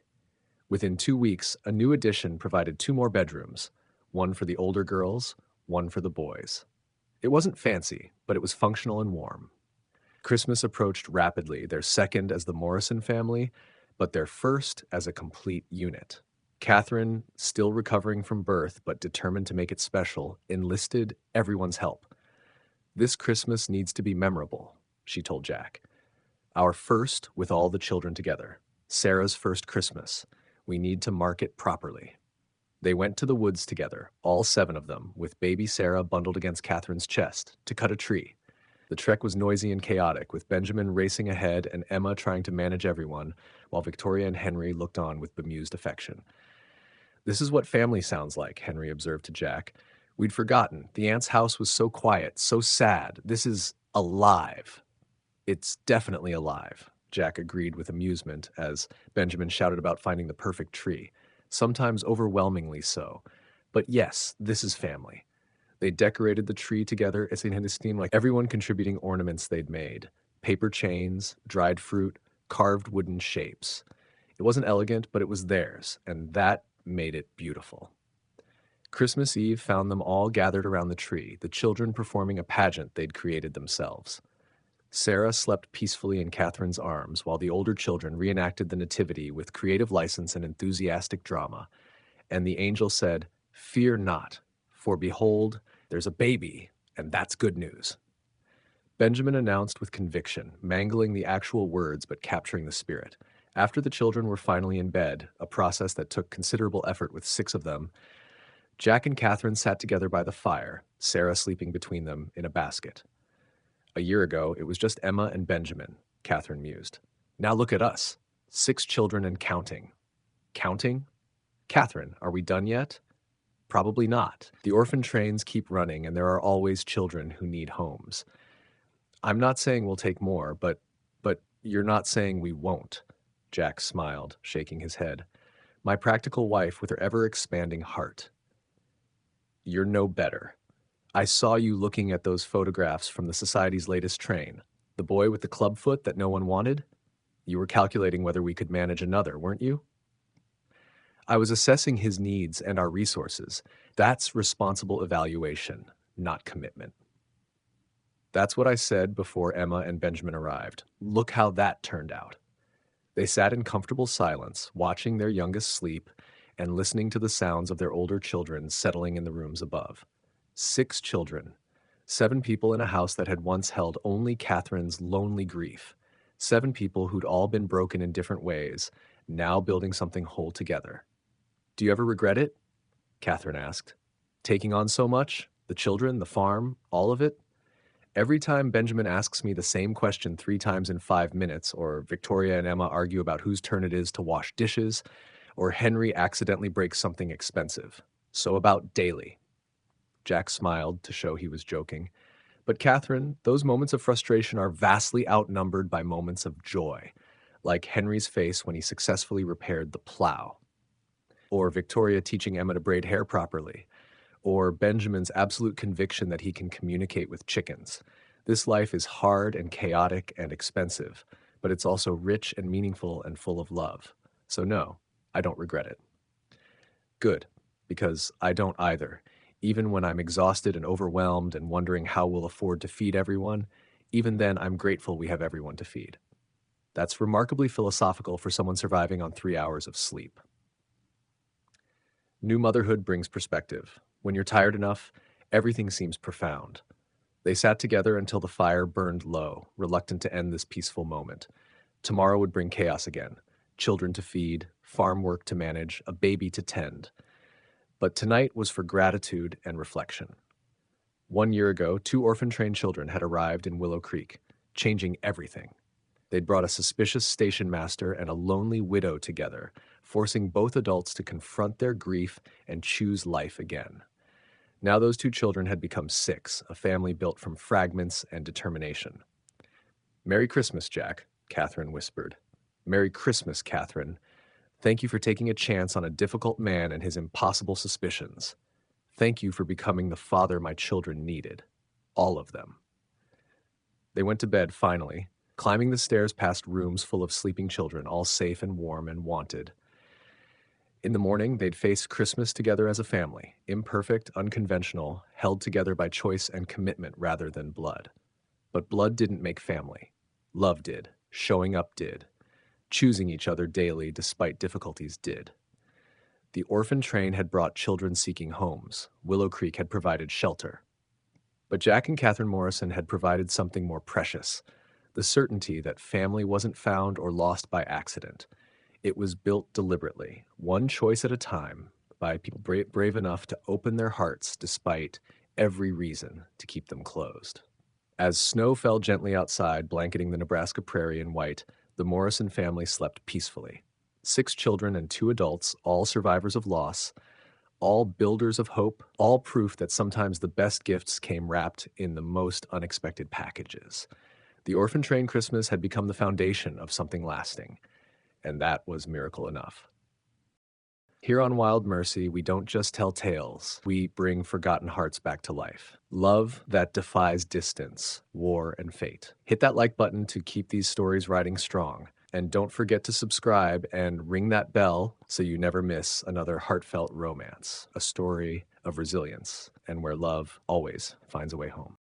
Within 2 weeks, a new addition provided 2 more bedrooms, one for the older girls, one for the boys. It wasn't fancy, but it was functional and warm. Christmas approached rapidly, their second as the Morrison family, but their first as a complete unit. Catherine, still recovering from birth but determined to make it special, enlisted everyone's help. This Christmas needs to be memorable, she told Jack. Our first with all the children together. Sarah's first Christmas. We need to mark it properly. They went to the woods together, all 7 of them, with baby Sarah bundled against Catherine's chest, to cut a tree. The trek was noisy and chaotic, with Benjamin racing ahead and Emma trying to manage everyone, while Victoria and Henry looked on with bemused affection. "This is what family sounds like," Henry observed to Jack. "We'd forgotten. The aunt's house was so quiet, so sad. This is alive." "It's definitely alive," Jack agreed with amusement as Benjamin shouted about finding the perfect tree, sometimes overwhelmingly so. "But yes, this is family." They decorated the tree together. It seemed like everyone contributing ornaments they'd made: paper chains, dried fruit, carved wooden shapes. It wasn't elegant, but it was theirs, and that made it beautiful. Christmas Eve found them all gathered around the tree, the children performing a pageant they'd created themselves. Sarah slept peacefully in Catherine's arms, while the older children reenacted the Nativity with creative license and enthusiastic drama. And the angel said, "Fear not, for behold, there's a baby, and that's good news." Benjamin announced with conviction, mangling the actual words but capturing the spirit. After the children were finally in bed, a process that took considerable effort with 6 of them, Jack and Catherine sat together by the fire, Sarah sleeping between them in a basket. "A year ago, it was just Emma and Benjamin," Catherine mused. "Now look at us. 6 children and counting." "Counting? Catherine, are we done yet?" "Probably not. The orphan trains keep running, and there are always children who need homes. I'm not saying we'll take more, but you're not saying we won't." Jack smiled, shaking his head. "My practical wife with her ever-expanding heart." "You're no better. I saw you looking at those photographs from the Society's latest train. The boy with the club foot that no one wanted? You were calculating whether we could manage another, weren't you?" "I was assessing his needs and our resources. That's responsible evaluation, not commitment." "That's what I said before Emma and Benjamin arrived. Look how that turned out." They sat in comfortable silence, watching their youngest sleep and listening to the sounds of their older children settling in the rooms above. 6 children. 7 people in a house that had once held only Catherine's lonely grief. 7 people who'd all been broken in different ways, now building something whole together. "Do you ever regret it?" Catherine asked. "Taking on so much? The children, the farm, all of it?" "Every time Benjamin asks me the same question 3 times in 5 minutes, or Victoria and Emma argue about whose turn it is to wash dishes, or Henry accidentally breaks something expensive. So about daily." Jack smiled to show he was joking. "But Catherine, those moments of frustration are vastly outnumbered by moments of joy, like Henry's face when he successfully repaired the plow, or Victoria teaching Emma to braid hair properly, or Benjamin's absolute conviction that he can communicate with chickens. This life is hard and chaotic and expensive, but it's also rich and meaningful and full of love. So no, I don't regret it." "Good, because I don't either. Even when I'm exhausted and overwhelmed and wondering how we'll afford to feed everyone, even then I'm grateful we have everyone to feed." That's remarkably philosophical for someone surviving on 3 hours of sleep. New motherhood brings perspective. When you're tired enough, everything seems profound. They sat together until the fire burned low, reluctant to end this peaceful moment. Tomorrow would bring chaos again. Children to feed, farm work to manage, a baby to tend. But tonight was for gratitude and reflection. 1 year ago, 2 orphan-trained children had arrived in Willow Creek, changing everything. They'd brought a suspicious station master and a lonely widow together, forcing both adults to confront their grief and choose life again. Now those 2 children had become 6, a family built from fragments and determination. "Merry Christmas, Jack," Catherine whispered. "Merry Christmas, Catherine. Thank you for taking a chance on a difficult man and his impossible suspicions. Thank you for becoming the father my children needed. All of them." They went to bed finally, climbing the stairs past rooms full of sleeping children, all safe and warm and wanted. In the morning, they'd face Christmas together as a family, imperfect, unconventional, held together by choice and commitment rather than blood. But blood didn't make family. Love did. Showing up did. Choosing each other daily despite difficulties did. The orphan train had brought children seeking homes. Willow Creek had provided shelter. But Jack and Catherine Morrison had provided something more precious, the certainty that family wasn't found or lost by accident. It was built deliberately, one choice at a time, by people brave enough to open their hearts despite every reason to keep them closed. As snow fell gently outside, blanketing the Nebraska prairie in white, the Morrison family slept peacefully. 6 children and 2 adults, all survivors of loss, all builders of hope, all proof that sometimes the best gifts came wrapped in the most unexpected packages. The Orphan Train Christmas had become the foundation of something lasting, and that was miracle enough. Here on Wild Mercy, we don't just tell tales, we bring forgotten hearts back to life. Love that defies distance, war, and fate. Hit that like button to keep these stories riding strong. And don't forget to subscribe and ring that bell so you never miss another heartfelt romance, a story of resilience, and where love always finds a way home.